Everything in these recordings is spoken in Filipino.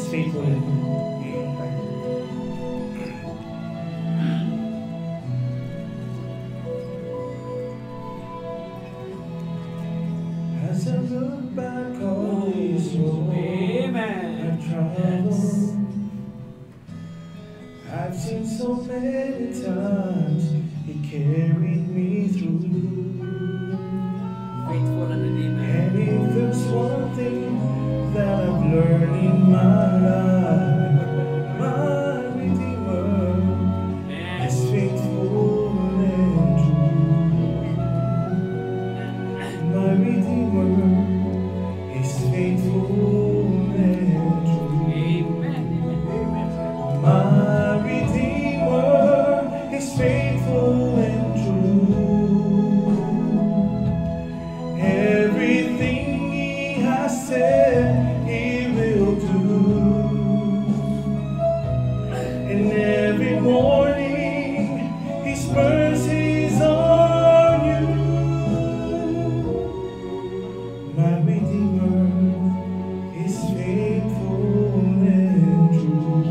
is faithful and true. As I look back on this road I've traveled, I've seen so many times He carried me through. Faithful and redeemer. And if there's one thing that I've learned in my life, my Redeemer is faithful and true. My Redeemer is faithful and true. Amen. My Redeemer is faithful and true. Everything He has said He will do. And every morning His mercies are new. My Redeemer is faithful and true.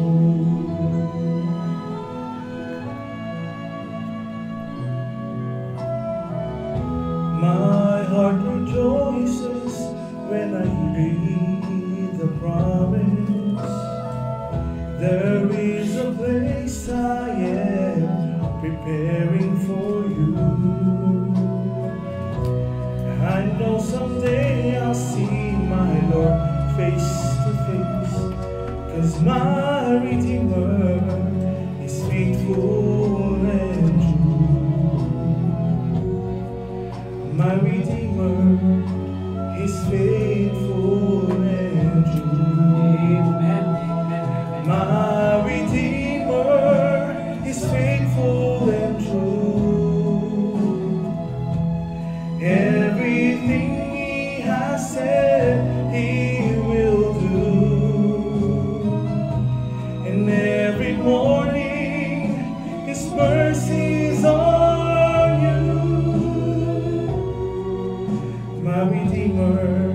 My heart rejoices when I read the promise. There is a place I am preparing for you. I know someday I'll see my Lord face to face, 'cause my Redeemer is faithful and true. My Redeemer is faithful and true. Amen. Amen. My Redeemer is faithful and true. Everything He has said He will do. And every morning His mercies are new. My Redeemer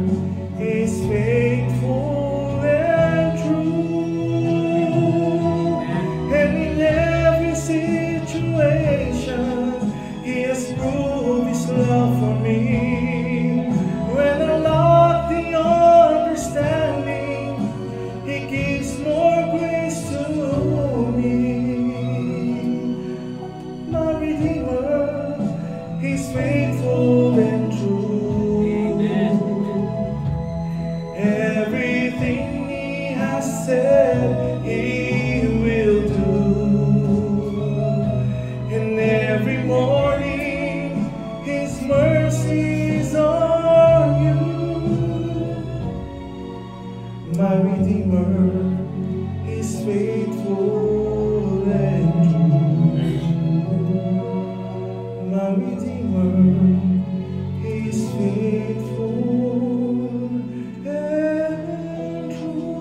is faithful and true. And in every situation He has proved His love for me. When I lack the understanding, He gives more grace to me. My Redeemer is faithful and true. Amen. Everything He has said He will do. And every morning His mercies are new. My Redeemer is faithful and true. My Redeemer is faithful and true.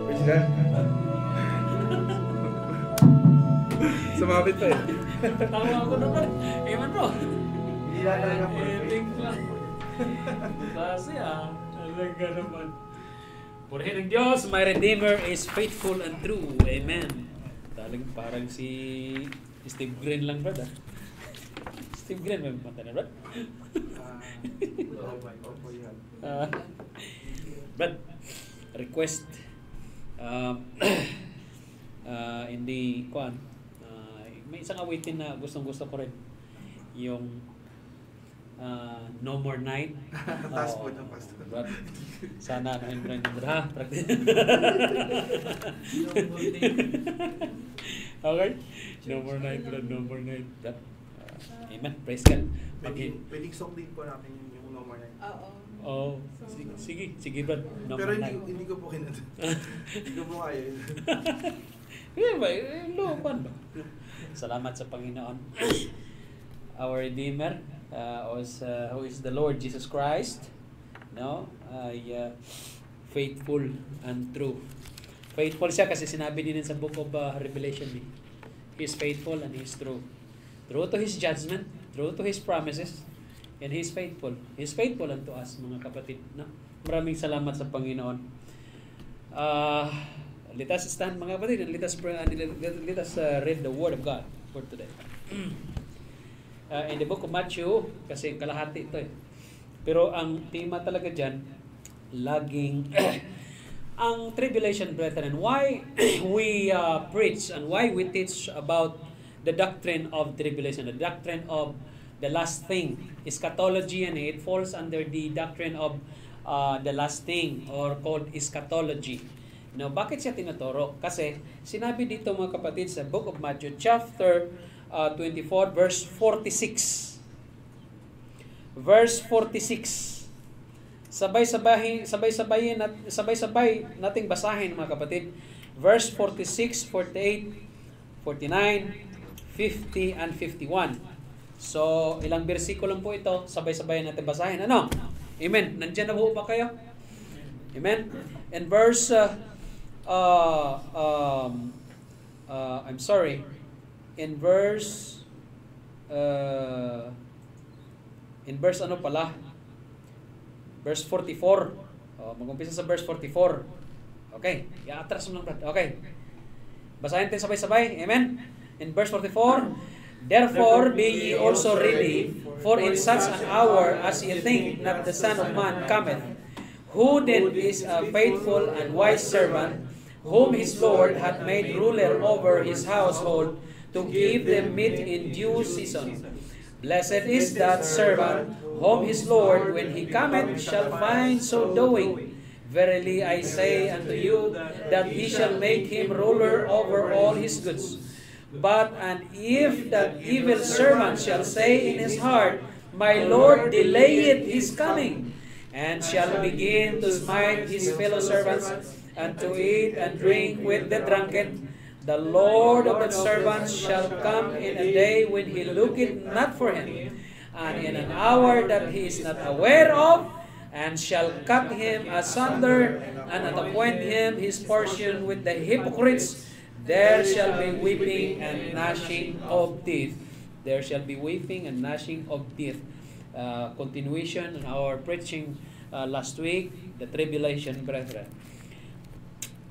Praise God. Sumabit pa eh. Tawa ako naman. Amen bro. Hindi lang talaga Ending lang. Kasi talaga naman. Purihin ng Diyos, my Redeemer is faithful and true. Amen. Parang si Steve Green lang, brad. Steve Green, may mata na, brad? Brad, request hindi kuan. May isang awitin na gustong-gusto ko rin. Yung No More Night. Taas po ng pastor. Brad, sana ano yung brand number ha? Okay? No More Night, brad. No More Night. Brad. Amen. Praise God. Pwedeng song din po natin yung No More Night. Oh, sige brad. No Pero More Night. hindi ko po kinanta. Hindi ko po kaya yun. Looban ba? Salamat sa Panginoon. Our Redeemer, who is the Lord Jesus Christ, no? Faithful and true. Faithful siya kasi sinabi din sa book of Revelation. He is faithful and He is true. True to His judgment, true to His promises, and He is faithful. He is faithful unto us, mga kapatid. No? Maraming salamat sa Panginoon. Let us stand, mga kapatid, and let us read the Word of God for today. In the book of Matthew, kasi kalahati ito eh. Pero ang tema talaga dyan, laging ang tribulation, brethren. Why we preach and why we teach about the doctrine of tribulation, the doctrine of the last thing, eschatology, and it falls under the doctrine of the last thing or called eschatology. Now, bakit siya tinuturo? Kasi sinabi dito, mga kapatid, sa book of Matthew chapter 24 verse 46. Verse 46. Sabay-sabay nating basahin, mga kapatid. Verse 46, 48, 49, 50 and 51. So, ilang bersikulo po ito, sabay-sabay natin basahin. Ano? Amen. Nandiyan na ba kayo? Amen. And verse I'm sorry. In verse ano pala? Verse 44. Mag-umpisa sa verse 44. Okay. I-atras mo lang, Brad. Okay. Basahin natin sabay-sabay. Amen. In verse 44, therefore be ye also ready, for in such an hour as ye think not the Son of Man cometh. Who then is a faithful and wise servant, whom his Lord hath made ruler over his household, to give them meat in due season? Blessed is that servant, whom his Lord, when he cometh, shall find so doing. Verily I say unto you, that he shall make him ruler over all his goods. But and if that evil servant shall say in his heart, My Lord delayeth his coming, and shall begin to smite his fellow servants, and to eat and drink with the drunken, the Lord of that servant shall come in a day when he looketh not for him, and in an hour that he is not aware of, and shall cut him asunder, and appoint him his portion with the hypocrites. There shall be weeping and gnashing of teeth. There shall be weeping and gnashing of teeth. Continuation in our preaching last week, the tribulation, brethren.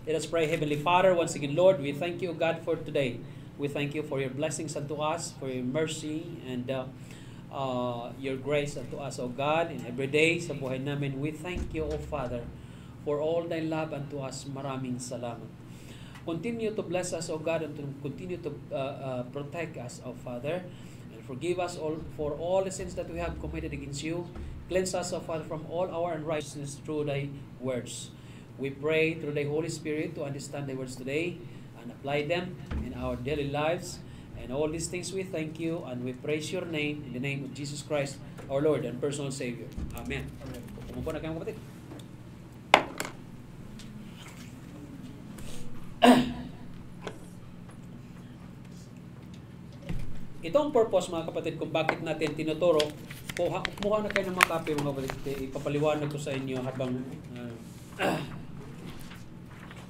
Let us pray. Heavenly Father, once again, Lord, we thank you, God, for today. We thank you for your blessings unto us, for your mercy, and your grace unto us, O God, in every day sa buhay namin. We thank you, O Father, for all thy love unto us. Maraming salamat. Continue to bless us, O God, and to continue to protect us, O Father, and forgive us all for all the sins that we have committed against you. Cleanse us, O Father, from all our unrighteousness through thy words. We pray through thy Holy Spirit to understand thy words today and apply them in our daily lives. And all these things we thank you and we praise your name in the name of Jesus Christ, our Lord and personal Savior. Amen. Umupo na kayo, mga kapatid. Ito ang purpose, mga kapatid, kung bakit natin tinuturo. Kumuha na kayo ng mga copy, mga kapatid. Ipapaliwanag ko sa inyo habang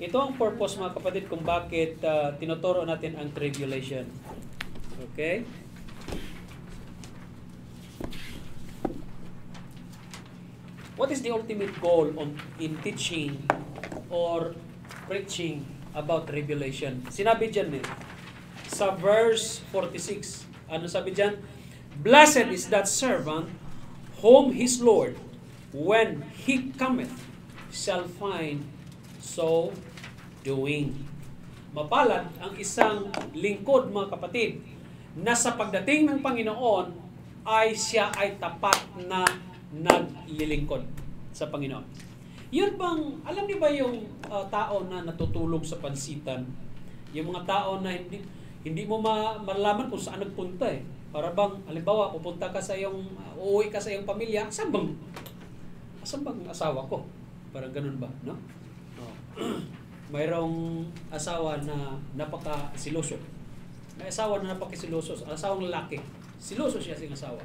ito ang purpose, mga kapatid, kung bakit tinuturo natin ang tribulation. Okay? What is the ultimate goal in teaching or preaching about tribulation? Sinabi dyan sa verse 46. Ano sabi dyan? Blessed is that servant whom his Lord, when he cometh, shall find so doing. Mapalad ang isang lingkod, mga kapatid, na sa pagdating ng Panginoon ay siya ay tapat na naglilingkod sa Panginoon. Yun bang, alam niyo ba yung tao na natutulog sa pansitan? Yung mga tao na hindi mo malalaman kung saan nagpunta eh. Para bang, halimbawa, pupunta ka sa uuwi ka sa iyong pamilya, asan bang asawa ko? Parang ganun ba, no? Mayroong asawa na napaka-siloso. May asawa na napaka-siloso. Asawang lalaki. Siloso siya sa asawa.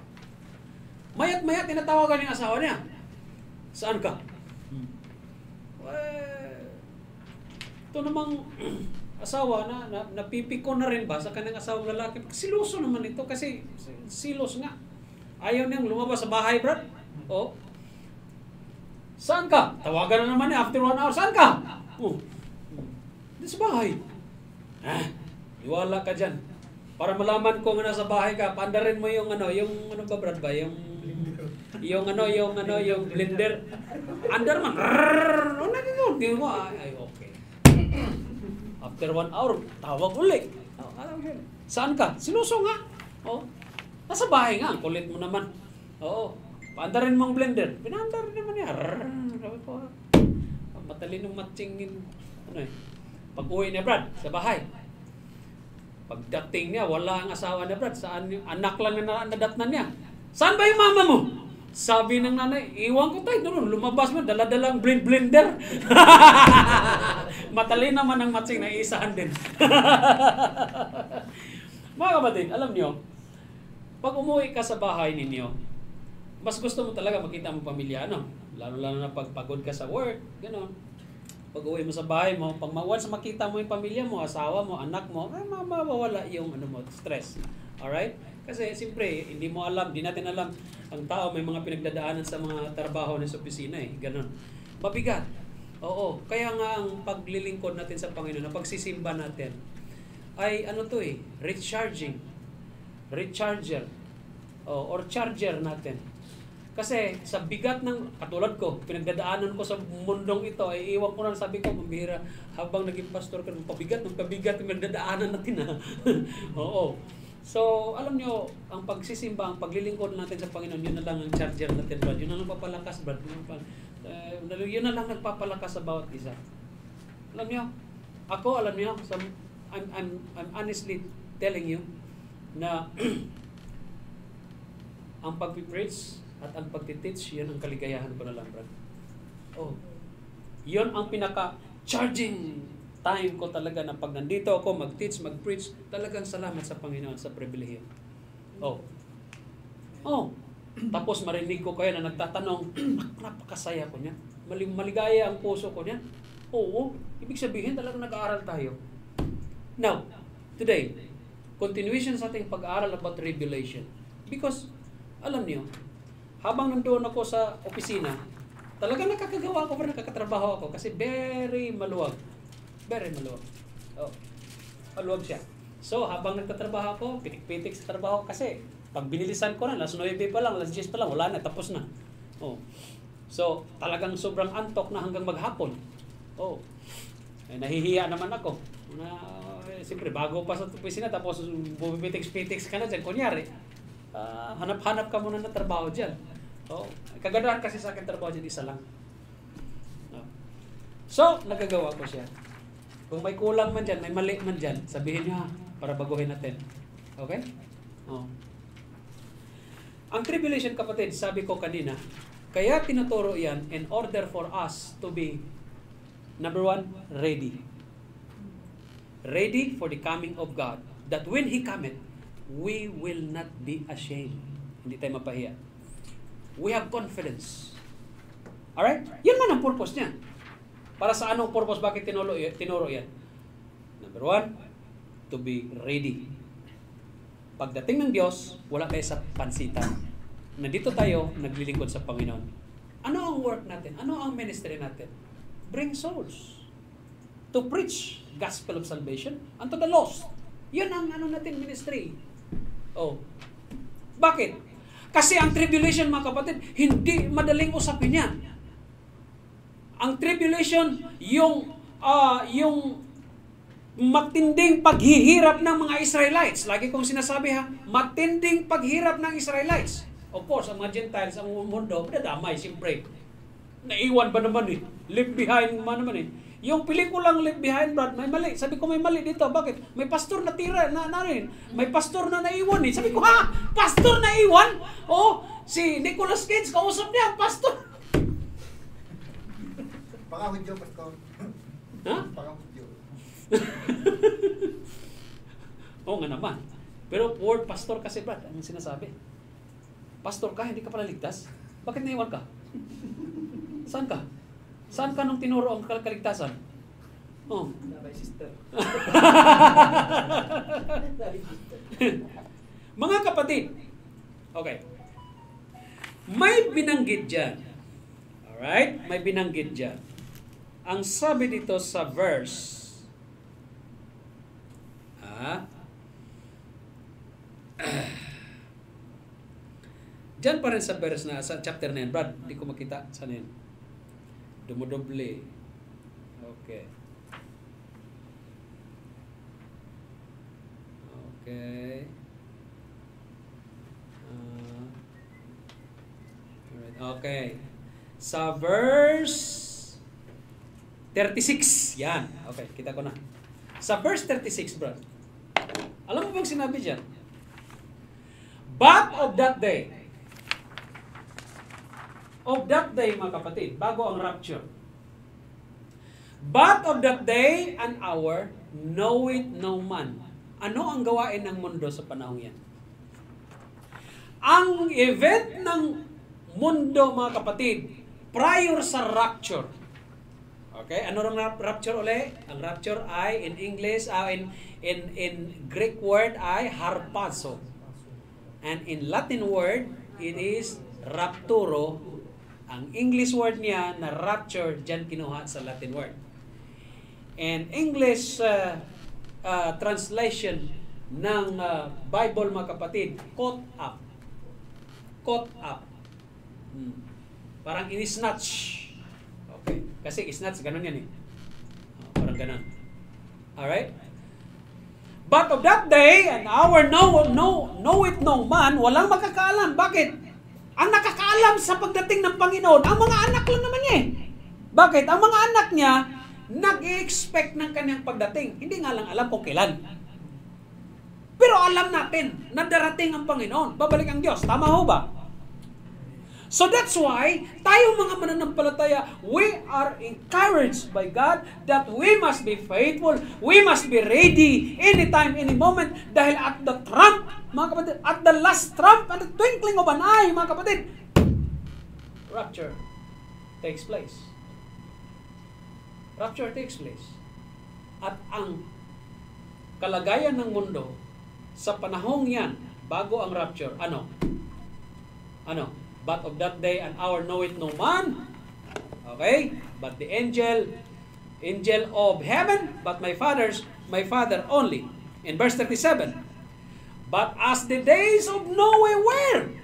Mayat-mayat, tinatawagan yung asawa niya. Saan ka? Ito namang asawa na napipiko na rin ba sa kanyang asawang lalaki? Siloso naman ito kasi silos nga. Ayaw niyang lumabas sa bahay, Brad. Oh. Saan ka? Tawagan na naman niya after 1 hour. Saan ka? Oh. Sa bahay. Iwala ka dyan. Para malaman ko nga nasa bahay ka, pandarin mo yung ano ba, Brad ba? Yung blender. Andar man. Hindi mo. Ay, okay. After 1 hour, tawag ulit. Saan ka? Sinuso nga. Oh. Nasa bahay nga. Kulit mo naman. Oo. Paandarin mong blender. Pinandar naman niya. Sabi ko, matalinong matchingin. Pag-uwi niya, Brad, sa bahay. Pagdating niya, wala ang asawa niya, Brad. Saan yung anak lang na nadatnan niya? Saan ba yung mama mo? Sabi ng nanay, iwan ko tayo doon. Lumabas mo, dala-dalang blender. Matalin naman ang matching na isahan din. Mga kapatid, alam niyo, pag umuwi ka sa bahay ninyo, mas gusto mo talaga makita mo pamilya, ano? Lalo-lalo na pag pagod ka sa work, gano'n. Pag uwi mo sa bahay mo, pag once makita mo yung pamilya mo, asawa mo, anak mo, ay mawawala yung stress. Alright? Kasi siyempre, hindi mo alam, hindi natin alam, ang tao may mga pinagdadaanan sa mga trabaho na sa opisina gano'n. Mabigat. Oo. Kaya nga ang paglilingkod natin sa Panginoon, ang pagsisimba natin, ay recharger. Or charger natin. Kasi sa bigat ng, katulad ko, pinagdadaanan ko sa mundong ito, ay iwan ko na, sabi ko, pambihira, habang naging pastor ka, pabigat yung pinagdadaanan natin Oo. So, alam nyo, ang pagsisimba, ang paglilingkod natin sa Panginoon, yun na lang ang charger natin, Brad. Yun na lang papalakas, Brad. Yun na lang nagpapalakas sa bawat isa. Alam nyo, alam nyo, I'm honestly telling you na ang pag-preach at ang pag-teach, yan ang kaligayahan ko na lang, Brad. Oh. Yun ang pinaka-charging time ko talaga na pag nandito ako, mag-teach, mag-preach, talagang salamat sa Panginoon sa pribilehiyo. Oh. Tapos marinig ko kayo na nagtatanong, napakasaya ko niya. Maligaya ang puso ko niya. Oo. Ibig sabihin talagang nag-aaral tayo. Now, today, continuation sa ating pag-aaral about Revelation. Because, alam niyo, habang nandoon ako sa opisina, talagang nakakagawa ako, nakakatrabaho ako kasi very maluwag. Very maluwag. Oh, maluwag siya. So, habang nagtatrabaho ako, pitik-pitik sa trabaho kasi pag binilisan ko na, alas 9 pa lang, alas 10 pa lang, wala na, tapos na. Oh. So, talagang sobrang antok na hanggang maghapon. Oh. Nahihiya naman ako. Siyempre, bago pa sa opisina, tapos bumipitik-pitik ka na dyan, kunyari. Hanap-hanap ka muna ng trabaho dyan. Oh, kagandahan kasi sa akin trabaho dyan, isa lang. So, nagagawa ko siya. Kung may kulang man dyan, may mali man dyan, sabihin niyo para baguhin natin. Okay? Oh. Ang tribulation, kapatid, sabi ko kanina, kaya tinuturo yan in order for us to be, number 1, ready. Ready for the coming of God. That when He cometh, we will not be ashamed. Hindi tayo mapahiya. We have confidence. Alright? Yun man ang purpose niya. Para sa anong purpose? Bakit tinuro yan? Number 1, to be ready. Pagdating ng Diyos, wala tayo sa pansitan. Nandito tayo, naglilingkod sa Panginoon. Ano ang work natin? Ano ang ministry natin? Bring souls. To preach gospel of salvation unto the lost. Yun ang natin ministry. Oh. Bakit? Kasi ang tribulation, mga kapatid, hindi madaling usapin yan. Ang tribulation, yung matinding paghihirap ng mga Israelites. Lagi kong sinasabi matinding paghirap ng Israelites. Of course, ang mga Gentiles, ang mundo, pinadamay, siyempre. Naiwan ba naman Leave behind naman Yung pelikulang Leave Behind, Brad, may mali. Sabi ko, may mali dito. Bakit? May pastor na tira na rin. May pastor na naiwan Sabi ko, pastor na iwan? Oh, si Nicolas Cage, kausap niya, pastor. Pakahudyo, pastor. Pakahudyo. Oo nga naman. Pero word pastor kasi, Brad, anong sinasabi? Pastor ka, hindi ka pala ligtas? Bakit naiwan ka? Saan ka? Saan ka nung tinuro ang kaligtasan? Oh. Nabay sister. Mga kapatid, okay. May binanggit dyan. Alright? May binanggit dyan. Ang sabi dito sa verse, dyan pa rin sa verse na, sa chapter 9. Brad, hindi ko makita. Saan yun? Dumodoble. Okay. Okay. Alright. Okay. Sa verse 36. Yan. Okay, kita ko na. Sa verse 36, bro. Alam mo bang sinabi dyan? But of that day, mga kapatid, bago ang rapture. But of that day and hour, know it no man. Ano ang gawain ng mundo sa panahong yan? Ang event ng mundo, mga kapatid, prior sa rapture. Okay, ano ang rapture uli? Ang rapture ay in English, in Greek word ay harpazo. And in Latin word, it is rapturo. Ang English word niya na rapture, dyan kinuha sa Latin word. And English translation ng Bible, mga kapatid, caught up. Caught up. Parang in-snatch. Okay. Kasi snatch, ganun yan eh. Parang ganun. Alright? But of that day, and hour, know it no man, walang makakaalam. Bakit? Ang nakakaalam sa pagdating ng Panginoon, ang mga anak lang naman niya eh. Bakit? Ang mga anak niya, nag-i-expect ng kanyang pagdating. Hindi nga lang alam kung kailan. Pero alam natin na darating ang Panginoon. Babalik ang Diyos. Tama ho ba? So that's why, tayong mga mananampalataya, we are encouraged by God that we must be faithful, we must be ready anytime, any moment, dahil at the trump, mga kapatid, at the last trump, at the twinkling of an eye, mga kapatid, rapture takes place. Rapture takes place. At ang kalagayan ng mundo sa panahong yan, bago ang rapture, ano? But of that day and hour know it no man. Okay? But the angel of heaven, but my Father only. In verse 37, but as the days of Noah were.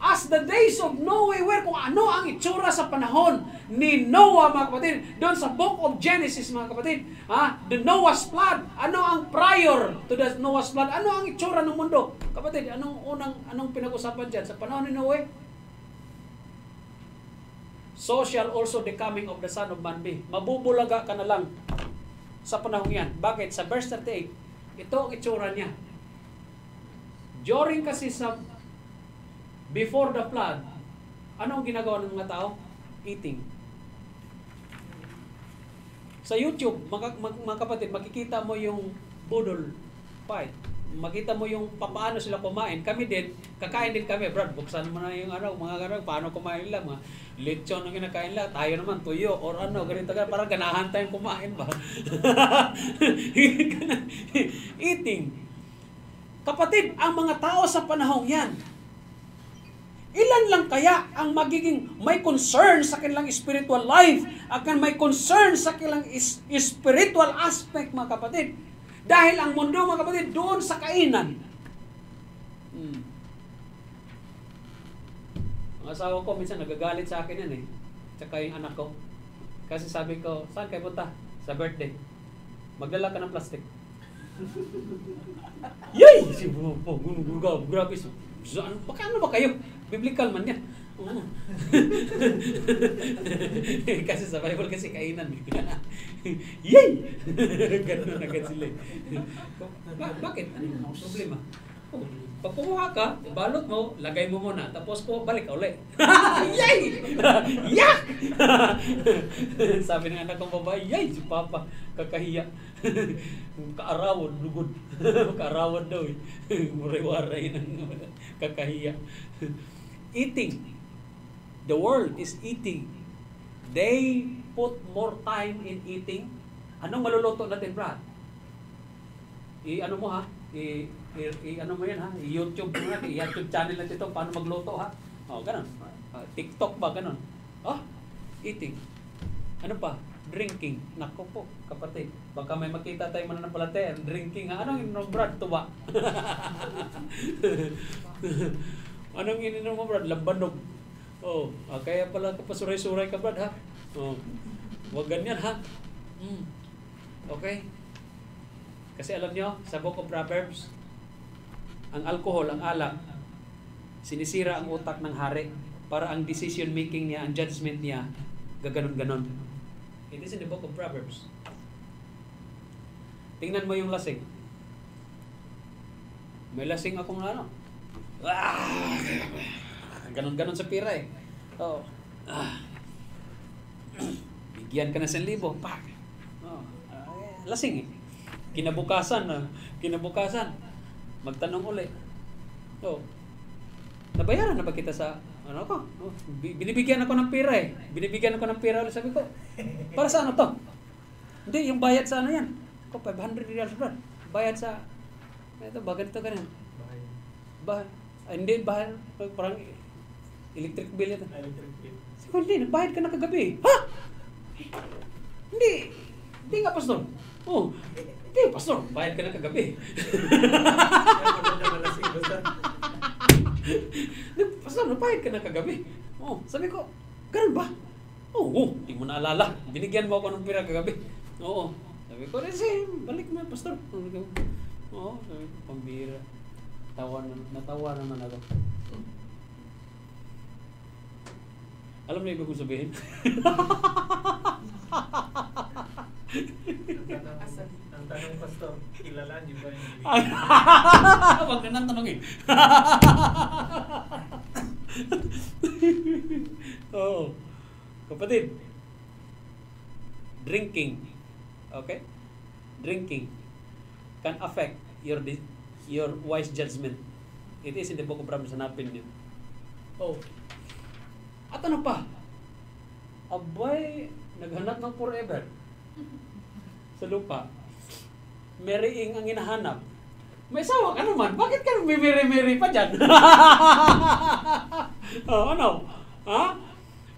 As the days of Noah were, kung ano ang itsura sa panahon ni Noah, mga kapatid, doon sa book of Genesis, mga kapatid, the Noah's flood, ano ang prior to the Noah's flood, ano ang itsura ng mundo? Kapatid, anong pinag-usapan dyan sa panahon ni Noah? So shall also the coming of the Son of Man be. Mabubulaga ka na lang sa panahon yan. Bakit? Sa verse 38, ito ang itsura niya. During kasi sa before the flood, ano ang ginagawa ng mga tao? Eating. Sa YouTube, mga kapatid, makikita mo yung budol fight. Makita mo yung paano sila kumain. Kami din, kakain din kami. Brad, buksan mo na yung mga ganun, paano kumain nila. Mga lechon ang kinakain nila. Tayo naman, tuyo, or ganito. Parang ganahan tayong kumain ba? Eating. Kapatid, ang mga tao sa panahong yan, ilan lang kaya ang magiging may concern sa kanilang spiritual life, akan may concern sa kanilang spiritual aspect, mga kapatid? Dahil ang mundo, mga kapatid, doon sa kainan. Ang asawa ko minsan nagagalit sa akin yan eh. Tsaka yung anak ko. Kasi sabi ko, saan kayo punta? Sa birthday. Magdala ka ng plastic. Yay! Grabe. Ano ba kayo? Biblical man yan. Kasi sa Bible kasi kainan. Yay! Ganun agad sila. Bakit? Ano problema? Pag kumuha ka, balot mo, lagay mo muna, tapos balik ka ulit. Yay! Yak! Sabi ng anak kong babae, yay! Si Papa, kakahiya. Kaarawan, lugod. Kaarawan daw eh. Muray-waray ng kakahiya. Eating. The world is eating They put more time in eating. Anong maluluto natin, Brad? Ano mo ha? Ano mo yan ha? YouTube mo natin. YouTube channel natin ito. Paano magluto ha? Ganun. TikTok ba? Ganun. Eating. Ano pa? Drinking. Nako po, kapatid. Baka may makita tayo mananampalataya. Drinking ha? Anong ininom, Brad? Tuba. Anong ininom mo, Brad? Lambanog. Kaya pala kapasuray-suray ka, Brad ha? Huwag ganyan ha? Okay? Kasi alam nyo, sa Book of Proverbs, ang alcohol, ang alak, sinisira ang utak ng hari para ang decision making niya, ang judgment niya, gaganon-ganon. It is in the Book of Proverbs. Tingnan mo yung lasing. May lasing akong ganon-ganon sa pira eh. Bigyan ka na 1,000. Lasing eh. Kinabukasan, magtanong uli. Nabayaran na ba kita sa binibigyan ako ng pera eh. Binibigyan ako ng pera ulit. Sabi ko, para sa ano to? Hindi, yung bayad sa ano yan. $500, bro. Bayad sa, ito, ganito. Hindi, bayad. Parang electric bill ito. Sabi ko, hindi, nagbayad ka na kagabi. Ha? Hindi nga, pastor. Hindi, pastor, bayad ka na kagabi. Pastor, bayad ka na kagabi. Sabi ko, ganun ba? Hindi mo naalala. Binigyan mo ako ng pera kagabi. Sabi ko, balik mo, pastor. Sabi ko, pambira. Natawa naman ako. Alam na ibig kong sabihin? Ang tanong, pastor, kilala niyo ba yung Huwag na nang tanongin. Kapatid, drinking, okay? Drinking can affect your wise judgment. It is in the Book of Proverbs, hanapin niyo. At ano pa? Abay, naghanap ng forever sa lupa. Marrying ang hinahanap. May sawa ka naman. Bakit ka may pa dyan?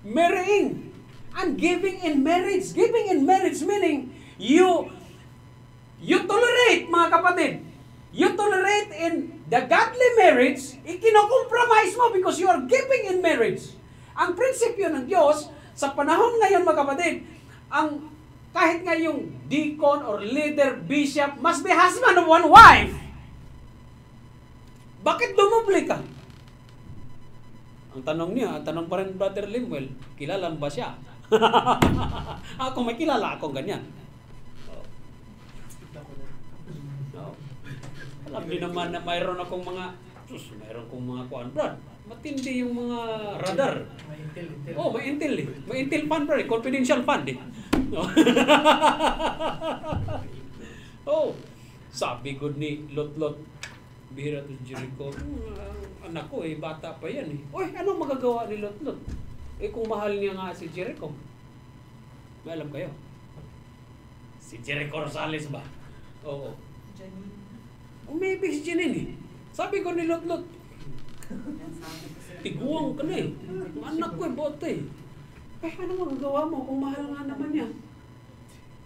Marrying and giving in marriage. Giving in marriage meaning you tolerate, mga kapatid. You tolerate in the godly marriage, ikinokompromise mo because you are giving in marriage. Ang prinsipyo ng Diyos, sa panahon ngayon, mga kapatid, kahit nga yung deacon or leader, bishop, must be husband of one wife. Bakit dumubli ka? Ang tanong pa rin, Brother Limuel, kilala ba siya? Ako may kilala akong ganyan. Alam niyo naman na mayroon akong mga kuan, Brad. Matindi yung mga radar. May intel eh. May intel fund, Brad. Confidential fund eh. Sabi ko ni Lot, bihira to Jericho. Anak ko bata pa yan eh. Anong magagawa ni Lot? Kung mahal niya nga si Jericho. May alam kayo? Si Jericho Rosales ba? Oo. Maybe si Janine eh. Sabi ko ni Lot, tiguang ka na eh. Anak ko bote eh. Ano magagawa mo kung mahal nga naman niya?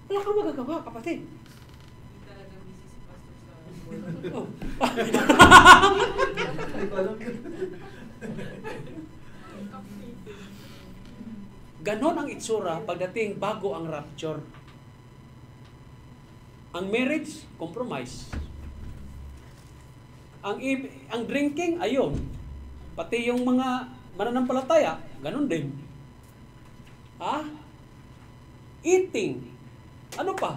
Wala kang magagawa, kapatid. Hindi talaga busy si pastor sa Ganon ang itsura pagdating bago ang rapture. Ang marriage, compromise. Ang drinking, ayun. Pati yung mga mananampalataya, ganon din. Eating. Ano pa?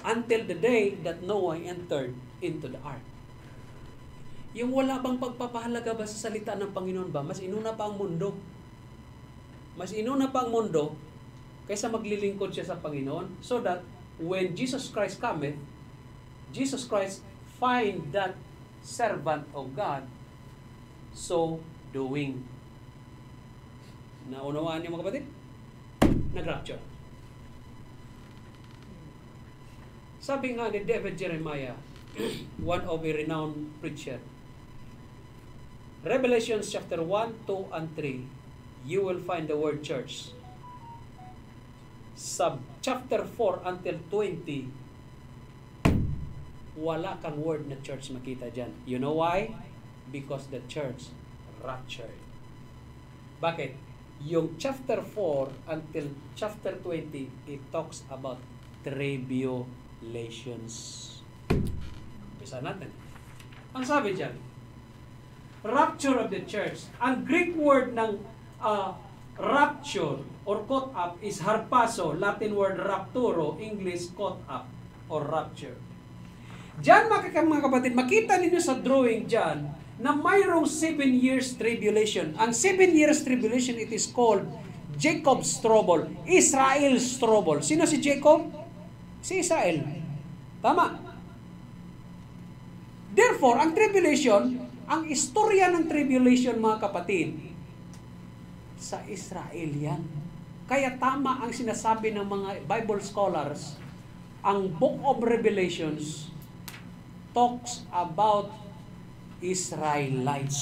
Until the day that Noah entered into the ark. Yung wala bang pagpapahalaga ba sa salita ng Panginoon ba? Mas inuna pa ang mundo. Mas inuna pa ang mundo kaysa maglilingkod siya sa Panginoon so that when Jesus Christ cometh, Jesus Christ find that servant of God so doing. Naunawaan niyo, mga kapatid? nag-rapture. Sabi nga ni David Jeremiah, one of a renowned preacher, Revelation chapter 1, 2, and 3, you will find the word church. Sa chapter 4 until 20, wala kang word na church makita dyan. You know why? Because the church raptured. Bakit? Yung chapter 4 until chapter 20, it talks about tribulations. Bisa natin. Ang sabi dyan, rapture of the church. Ang Greek word ng rapture or caught up is harpazo, Latin word rapturo, English caught up or rapture. Diyan mga kapatid, makita ninyo sa drawing dyan na mayroong 7 years tribulation. Ang 7 years tribulation, it is called Jacob's trouble, Israel's trouble. Sino si Jacob? Si Israel. Tama. Therefore, ang tribulation, ang istorya ng tribulation mga kapatid, sa Israel yan. Kaya tama ang sinasabi ng mga Bible scholars, ang Book of Revelations talks about Israelites.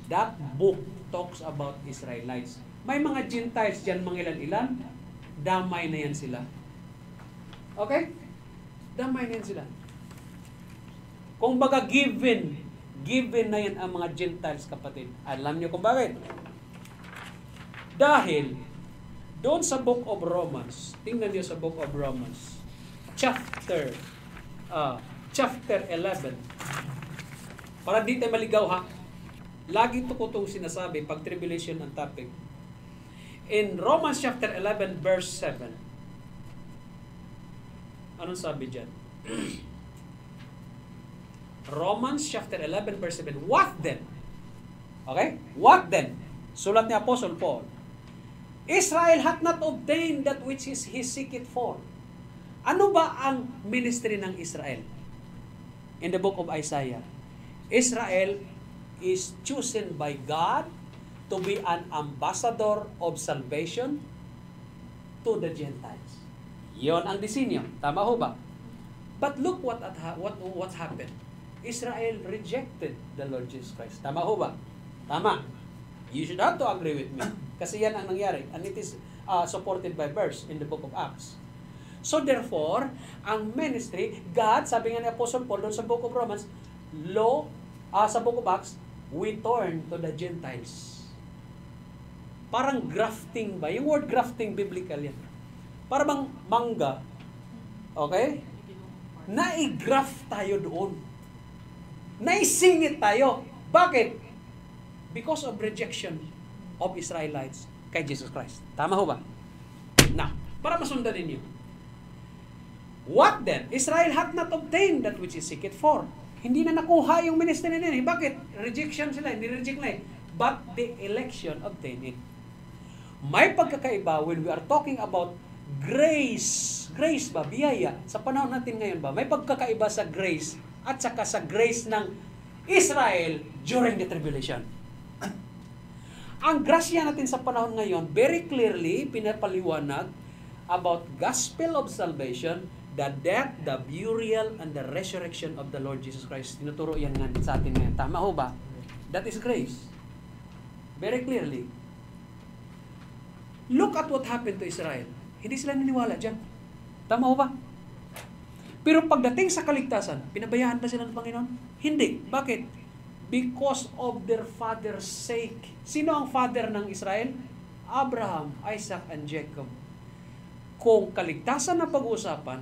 That book talks about Israelites. May mga Gentiles dyan, mga ilan-ilan, damay na yan sila. Okay? Damay na yan sila. Kung baga given na yan ang mga Gentiles, kapatid. Alam niyo kung bakit? Dahil, doon sa Book of Romans, tingnan niyo sa Book of Romans, chapter 11. Para di tayo maligaw ha, lagi ito ko itong sinasabi pag tribulation ang topic. In Romans chapter 11 verse 7, anong sabi dyan? Romans chapter 11 verse 7, what then? Okay? What then? Sulat ni Apostle Paul. Israel hath not obtained that which is he seeketh for. Ano ba ang ministry ng Israel? In the book of Isaiah, Israel is chosen by God to be an ambassador of salvation to the Gentiles. Yon ang disenyo. Tama ho ba? But look what happened. Israel rejected the Lord Jesus Christ. Tama ho ba? Tama. You should have to agree with me. Kasi yan ang nangyari. And it is supported by verse in the book of Acts. So therefore, ang ministry, God, sabi nga ni Apostle Paul doon sa book of Romans, sa book of Acts, we turn to the Gentiles. Parang grafting ba? Yung word grafting, biblical yan. Para bang mangga, okay? Nai-graft tayo doon. Naisingit tayo. Bakit? Because of rejection of Israelites kay Jesus Christ. Tama ho ba? Now, para masundan ninyo. What then? Israel hath not obtained that which is seeketh for. Hindi na nakuha yung ministry nila. Bakit? Rejection sila. Ni-reject na eh. But the election obtained it. May pagkakaiba when we are talking about grace. Grace ba? Biyaya. Sa panahon natin ngayon ba? May pagkakaiba sa grace at saka sa grace ng Israel during the tribulation. Ang grasya natin sa panahon ngayon, very clearly pinapaliwanag about gospel of salvation, the death, the burial, and the resurrection of the Lord Jesus Christ. Tinuturo yan nga sa atin ngayon. Tama ho ba? That is grace. Very clearly. Look at what happened to Israel. Hindi sila naniwala dyan. Tama ho ba? Pero pagdating sa kaligtasan, pinabayaan ba sila ng Panginoon? Hindi. Bakit? Because of their father's sake. Sino ang father ng Israel? Abraham, Isaac, and Jacob. Kung kaligtasan na pag-uusapan,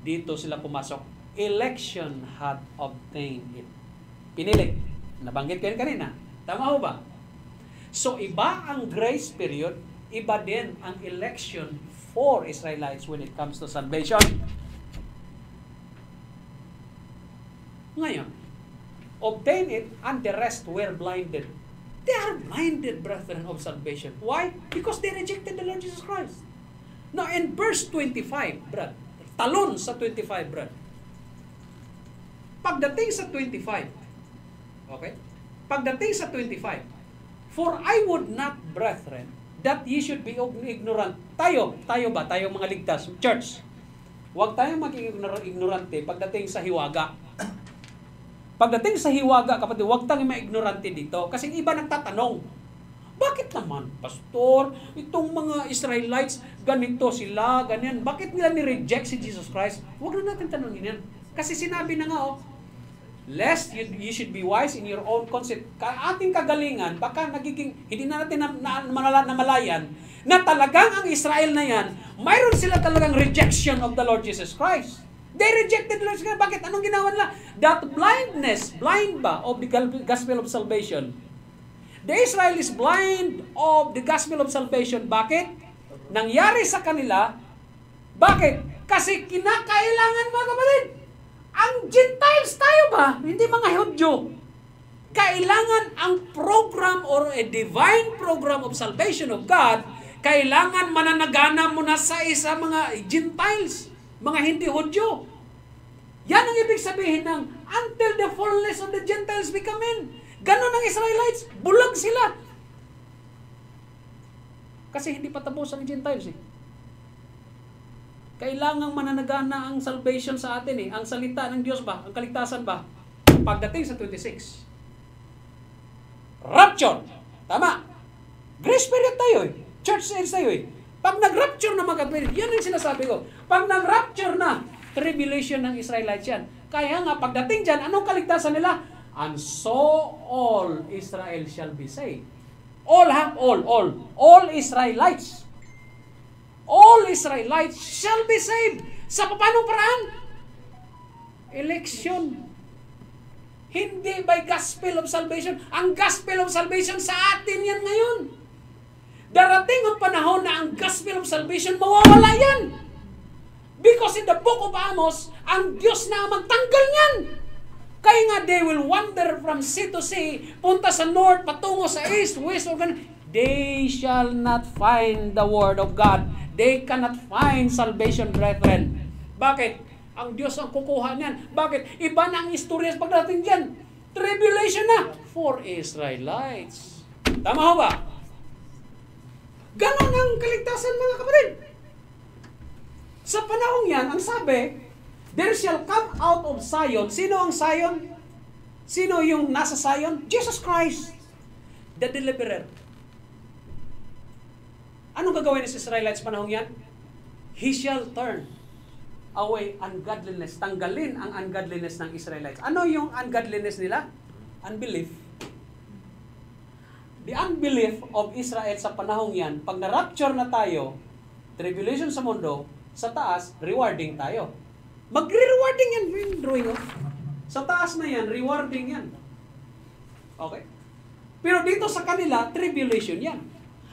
dito sila pumasok. Election had obtained it. Pinili. Nabanggit ko yun kanina. Tama ho ba? So, iba ang grace period, iba din ang election for Israelites when it comes to salvation. Ngayon, obtain it and the rest were blinded. They are blinded, brethren, of salvation. Why? Because they rejected the Lord Jesus Christ. Now, in verse 25, brad, talon sa 25, brad. Pagdating sa 25, okay? Pagdating sa 25, for I would not, brethren, that ye should be ignorant. Tayo ba? Tayo mga ligtas. Church, huwag tayong maging ignorante pagdating sa hiwaga. Pagdating sa hiwaga, kapatid, huwag tayong ma-ignorante dito. Kasi iba nagtatanong, bakit naman, pastor, itong mga Israelites, ganito sila, ganyan, bakit nila ni-reject si Jesus Christ? Huwag na natin tanongin yan. Kasi sinabi na nga, lest you should be wise in your own concept. Ating kagalingan, baka nagiging, hindi na natin namalayan, na talagang ang Israel na yan, mayroon sila talagang rejection of the Lord Jesus Christ. They rejected the Lord Jesus Christ. Bakit? Anong ginawa nila? That blind ba of the gospel of salvation? The Israel is blind of the gospel of salvation. Bakit? Nangyari sa kanila. Bakit? Kasi kinakailangan, mga kapatid, ang Gentiles tayo ba? Hindi mga Hudyo. Kailangan ang program or a divine program of salvation of God, kailangan mananagana muna sa isa mga Gentiles, mga hindi Hudyo. Yan ang ibig sabihin ng until the fullness of the Gentiles become in. Ganon ang Israelites. Bulag sila. Kasi hindi pa tapos ang Gentiles eh. Kailangang mananagana ang salvation sa atin eh. Ang salita ng Diyos ba? Ang kaligtasan ba? Pagdating sa 26. Rapture. Tama. Grace period tayo eh. Church age tayo eh. Pag nag-rapture na mga kapatid, yan ang sinasabi ko. Pag nag-rapture na, tribulation ng Israelites yan. Kaya nga, pagdating dyan, anong kaligtasan nila? And so all Israel shall be saved. All Israelites. All Israelites shall be saved. Sa paanong paraan? Election. Hindi by gospel of salvation. Ang gospel of salvation sa atin yan ngayon. Darating ang panahon na ang gospel of salvation mawawala yan. Because in the book of Amos, ang Diyos na magtanggal niyan. Kaya nga, they will wander from sea to sea, punta sa north, patungo sa east, west, or ganun. They shall not find the word of God. They cannot find salvation, brethren. Bakit? Ang Diyos ang kukuha niyan. Bakit? Iba na ang istorya pagdating diyan. Tribulation na for Israelites. Tama ho ba? Ganon ang kaligtasan, mga kapatid. Sa panahong yan, ang sabi, there shall come out of Zion. Sino ang Zion? Sino yung nasa Zion? Jesus Christ, the deliverer. Anong gagawin ni Israelites sa panahong yan? He shall turn away ungodliness. Tanggalin ang ungodliness ng Israelites. Ano yung ungodliness nila? Unbelief. The unbelief of Israel sa panahong yan, pag na-rapture na tayo, tribulation sa mundo, sa taas, rewarding tayo. Magre-rewarding yan, drawing oh. Sa taas na yan, rewarding yan. Okay? Pero dito sa kanila, tribulation yan.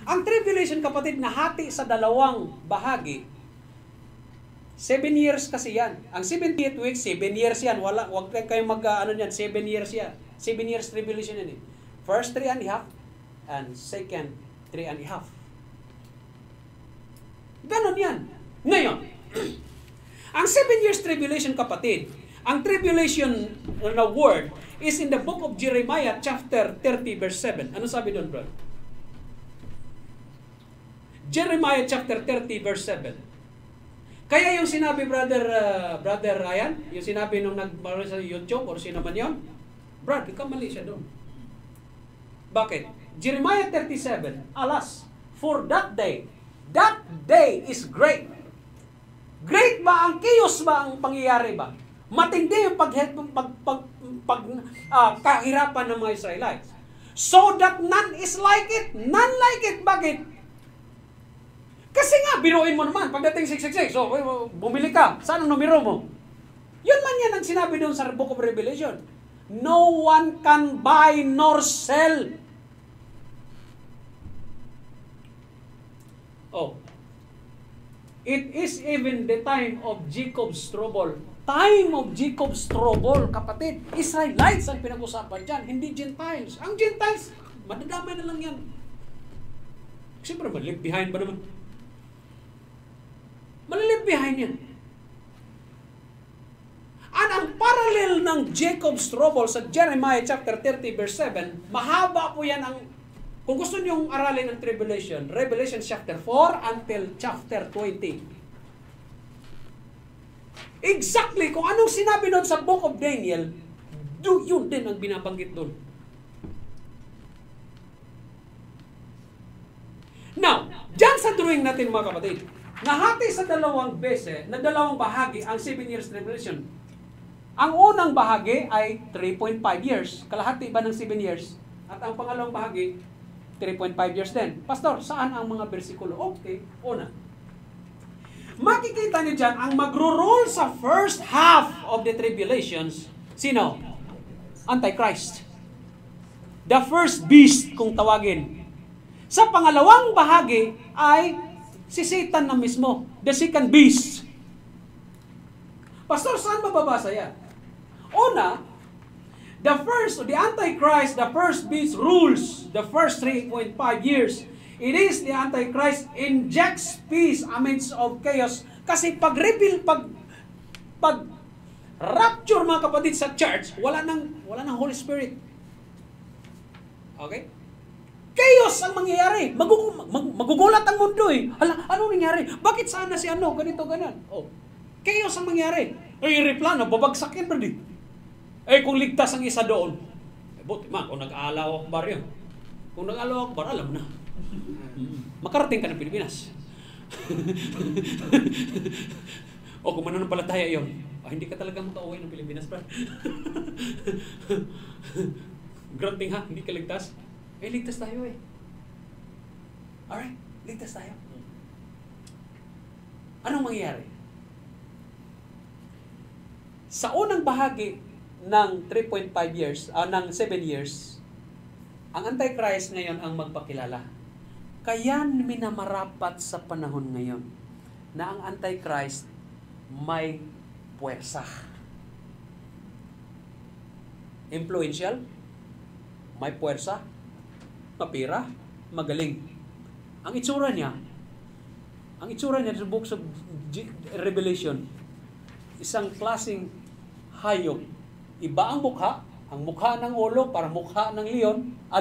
Ang tribulation, kapatid, nahati sa dalawang bahagi. 7 years kasi yan. Ang 70th week, 7 years yan. Huwag kayong mag-ano yan, 7 years yan. 7 years tribulation yan eh. First 3.5 and second 3.5. Ganon yan. Ngayon, ang 7 years tribulation, kapatid, ang tribulation na word is in the book of Jeremiah chapter 30 verse 7. Ano sabi doon, bro? Jeremiah chapter 30 verse 7. Kaya yung sinabi, brother Ryan, yung sinabi nung nag-mali sa YouTube or sino man yun, Brad, ikaw mali siya doon. Bakit? Jeremiah 37, alas, for that day is great. Great ba ang chaos ba ang pangyayari ba? Matindi yung kahirapan ng mga Israelites. So that none is like it. None like it. Bakit? Kasi nga, biruin mo naman, pagdating 666, so bumili ka, saan ang numero mo? Yun man yan ang sinabi doon sa Book of Revelation. No one can buy nor sell. Oh. It is even the time of Jacob's trouble. Time of Jacob's trouble, kapatid. Israelites ang pinag-usapan dyan, hindi Gentiles. Ang Gentiles, madadamay na lang yan. Siyempre, malilip behind ba naman? Malilip behind yan. At ang parallel ng Jacob's trouble sa Jeremiah chapter 30 verse 7, mahaba po yan ang Kung gusto niyong aralin ang tribulation, Revelation chapter 4 until chapter 20. Exactly kung anong sinabi doon sa Book of Daniel, yun din ang binabanggit doon. Now, dyan sa drawing natin mga kapatid, nahati sa dalawang bahagi ang 7 years tribulation. Ang unang bahagi ay 3.5 years. Kalahati ba ng 7 years? At ang pangalawang bahagi, 3.5 years din. Pastor, saan ang mga bersikulo? Okay, una. Makikita niyo dyan, ang magro-rule sa first half of the tribulations, sino? Antichrist. The first beast, kung tawagin. Sa pangalawang bahagi ay si Satan na mismo, the second beast. Pastor, saan mababasa yan? Una, the Antichrist, the first beast rules the first 3.5 years. It is the Antichrist injects peace amidst of chaos. Kasi pag-reveal, pag-rapture mga kapatid sa church, wala nang Holy Spirit. Okay? Chaos ang mangyayari. Magugulat ang mundo eh. Hala, ano nangyari? Bakit sana si ano? Ganito, ganyan. Oh. Chaos ang mangyayari. Ay, replano, babagsak yan, brady. Kung ligtas ang isa doon, buti man, kung nag-aalaw akbar yun. Kung nag-aalaw akbar, alam na. Makarating ka ng Pilipinas. O kung mananampalataya yun, hindi ka talaga makauwi ng Pilipinas, bro. Granting ha, hindi ka ligtas. Ligtas tayo eh. Alright, ligtas tayo. Anong mangyayari? Sa unang bahagi ng 3.5 years, ng 7 years, ang Antichrist ngayon ang magpakilala. Kaya minamarapat sa panahon ngayon na ang Antichrist may puwersa. Influential, may puwersa, mapira, magaling. Ang itsura niya sa Book of Revelation, isang klaseng hayop. Iba ang mukha ng ulo, para mukha ng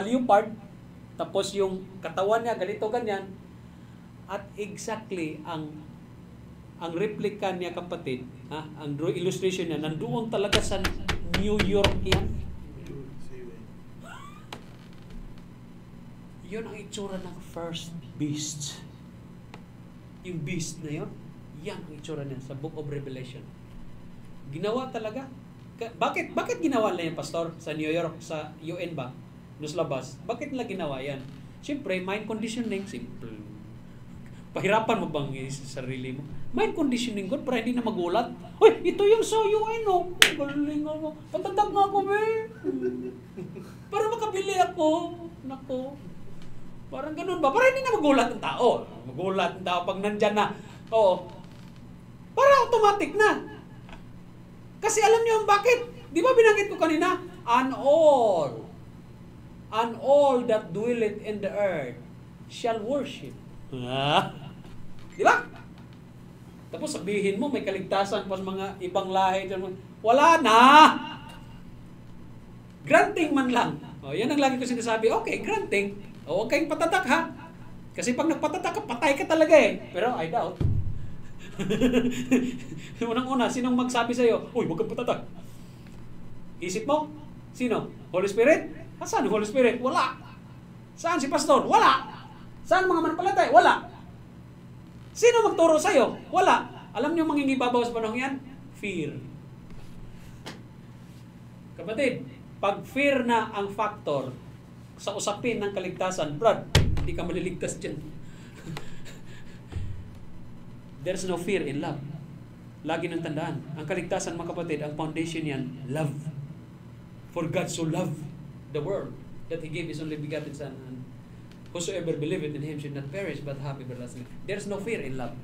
leopard, tapos yung katawan niya, ganito, ganyan. At exactly, ang replica niya kapatid, ang illustration niya, nandoon talaga sa New York yan. Yun ang itsura ng first beast. Yung beast na yun, yan ang itsura niya sa Book of Revelation. Ginawa talaga. Bakit ginawa nila yan, Pastor? Sa New York, sa UN ba? Nos labas. Bakit nila ginawa yan? Siyempre, mind conditioning. Simple. Pahirapan mo bang sa sarili mo? Mind conditioning ko para hindi na magulat. Hoy, ito yung sa UN, oh. Galing ako. Patatak nga ako, be. Para makabili ako. Nako. Parang ganun ba? Para hindi na magulat ang tao. Magulat ang tao pag nandyan na. Oo. Para automatic na. Kasi alam niyo bakit? Di ba binanggit ko kanina? And all that dwelleth in the earth shall worship. Di ba? Tapos sabihin mo, may kaligtasan pa sa mga ibang lahi. Wala na! Granting man lang. Yan ang lagi ko sinasabi. Okay, granting. Huwag kayong patatak ha. Kasi pag nagpatatak ka, patay ka talaga eh. Pero I doubt. Unang-una, sinong magsabi sa'yo, uy, huwag kang patatak? Isip mo? Sino? Holy Spirit? Saan Holy Spirit? Wala. Saan si Pastor? Wala. Saan mga manampalatay? Wala. Sino magturo sa'yo? Wala. Alam niyo mangingibabaw sa panahon yan? Fear. Kapatid, pag fear na ang factor sa usapin ng kaligtasan, Brad, hindi ka maliligtas dyan. There's no fear in love. Lagi nang tandaan. Ang kaligtasan, mga kapatid, ang foundation yan, love. For God so loved the world that He gave His only begotten Son, and whosoever believeth in Him should not perish but have everlasting life. There's no fear in love.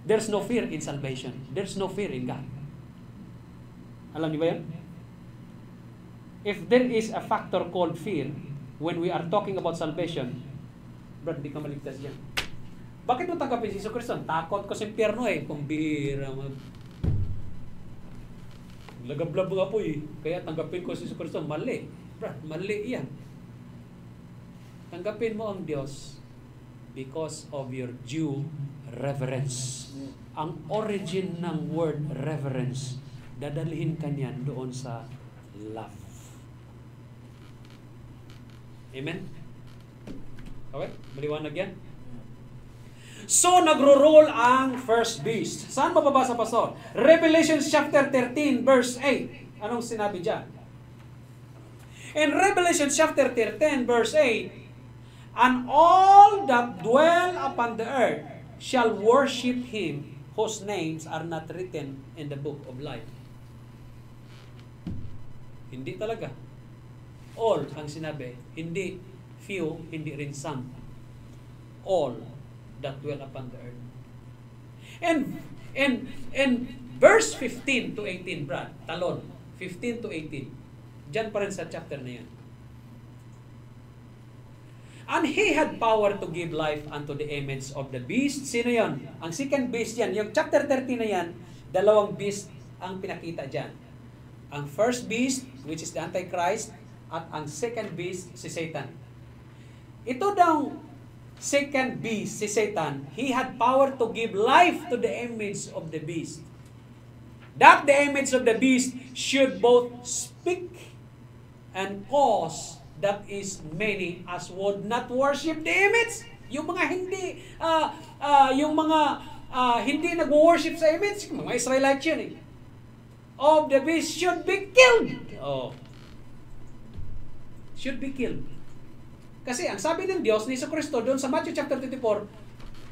There's no fear in salvation. There's no fear in God. Alam niyo ba yan? If there is a factor called fear when we are talking about salvation, Brad, hindi ka maligtas yan. Bakit mo tanggapin si Kristo? Takot ko sa impyerno eh. Kumbira. Lagablab nga po eh. Kaya tanggapin ko si Kristo. Mali. Brad, mali yan. Tanggapin mo ang Diyos because of your due reverence. Ang origin ng word reverence, dadalhin ka niyan doon sa love. Amen? Okay? Maliwanag yan? So, nagro-roll ang first beast. Saan mababasa, Pastor? Revelation chapter 13, verse 8. Anong sinabi dyan? In Revelation chapter 13, verse 8, and all that dwell upon the earth shall worship Him whose names are not written in the book of life. Hindi talaga. All ang sinabi. Hindi few, hindi rin some. All that dwell upon the earth. And verse 15 to 18, Brad, talon, 15 to 18. Diyan pa rin sa chapter na yan. And He had power to give life unto the image of the beast. Sino yan? Ang second beast yan. Yung chapter 30 na yan, dalawang beast ang pinakita dyan. Ang first beast, which is the Antichrist, at ang second beast, si Satan. Ito daw, second beast, si Satan, he had power to give life to the image of the beast. That the image of the beast should both speak and cause that is many as would not worship the image. Yung mga hindi hindi nag-worship sa image, mga Israelites yun eh. Of the beast should be killed. Oh. Should be killed. Kasi ang sabi ng Diyos ni Jesucristo doon sa Matthew chapter 24,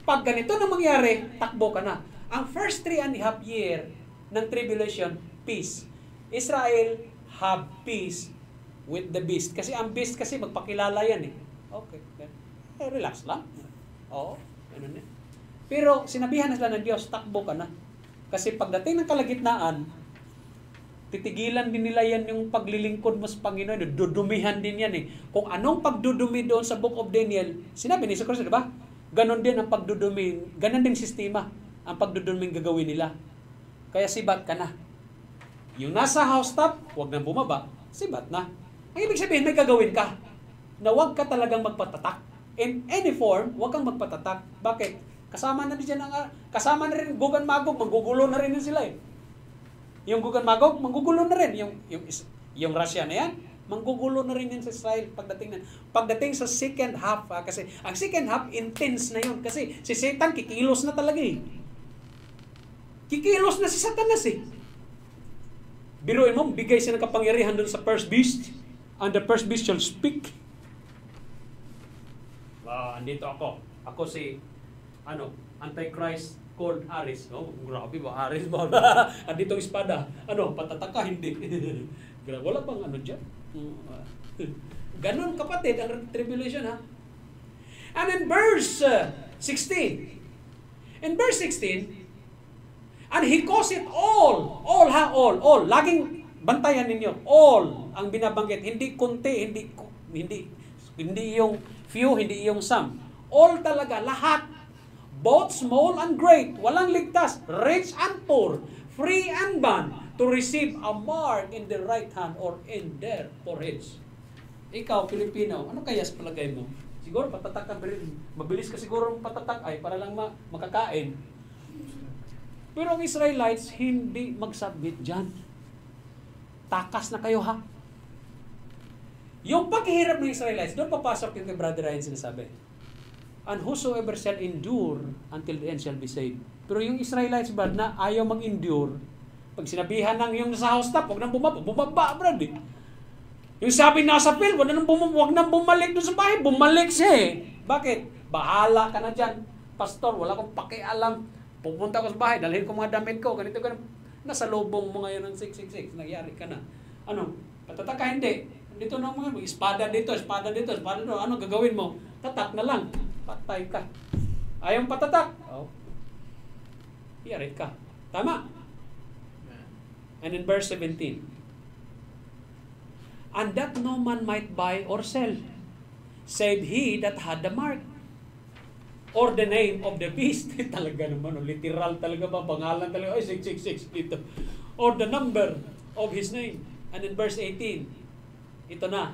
pag ganito na mangyari, takbo ka na. Ang first 3.5 year ng tribulation, peace. Israel have peace with the beast. Kasi ang beast kasi magpakilala yan eh. Okay. Relax lang. Oo. Ano na. Pero sinabihan na sila ng Diyos, takbo ka na. Kasi pagdating ng kalagitnaan, titigilan din nila yan yung paglilingkod mo sa Panginoon. Dudumihan din yan eh. Kung anong pagdudumi doon sa Book of Daniel, sinabi ni Jesus, di ba? Ganon din ang pagdudumi. Ganon din sistema ang pagduduming gagawin nila. Kaya sibat ka na. Yung nasa housetop, huwag nang bumaba. Sibat na. Ang ibig sabihin, may gagawin ka. Na huwag ka talagang magpatatak. In any form, huwag kang magpatatak. Bakit? Kasama na rin Gog and Magog, manggugulo na rin sila eh. Yung Gog and Magog, manggugulo na rin. Yung Russia na yan, manggugulo na rin yan sa Israel pagdating sa second half. Kasi ang second half, intense na yun. Kasi si Satan, kikilos na talaga eh. Kikilos na si Satanas eh. Biruin mo, bigay siya ng kapangyarihan doon sa first beast. And the first beast shall speak. Andito ako. Ako si, Antichrist called Aris. Oh, grabe ba? Aris ba? Andito ang espada. Patataka? Hindi. Wala bang dyan? Ganon kapatid ang tribulation ha. And in verse 16. In verse 16, and he caused it all. Laging bantayan ninyo. All ang binabanggit. Hindi kunti, hindi yung few, hindi yung some. All talaga, lahat. Both small and great. Walang ligtas. Rich and poor. Free and bond. To receive a mark in the right hand or in their foreheads. Ikaw, Pilipino, ano kaya sa palagay mo? Siguro patatak ka, mabilis ka siguro patatak ay para lang makakain. Pero ang Israelites, hindi mag-submit dyan. Takas na kayo ha. Yung paghihirap ng Israelites, doon papasok yung kay Brother Ryan sinasabi. And whosoever shall endure until the end shall be saved. Pero yung Israelites ba na ayaw mag-endure, pag sinabihan ng yung sa house top, huwag nang bumaba, brad eh. Yung sabi nasa field, huwag nang bumalik doon sa bahay, bumalik siya eh. Bakit? Bahala ka na dyan. Pastor, wala akong pakialam. Pupunta ko sa bahay, dalhin ko mga damit ko, ganito. Nasa lubong mo ngayon ng 666, nagyari ka na. Patatak ka hindi. Dito na mga, espada dito. Ano gagawin mo? Tatak na lang. Patay ka. Ayaw patatak. Oh. Yari ka. Tama. And in verse 17. And that no man might buy or sell, save he that had the mark, or the name of the beast. Talaga naman, literal talaga ba? Pangalan talaga, 666 dito. Or the number of his name. And in verse 18, ito na.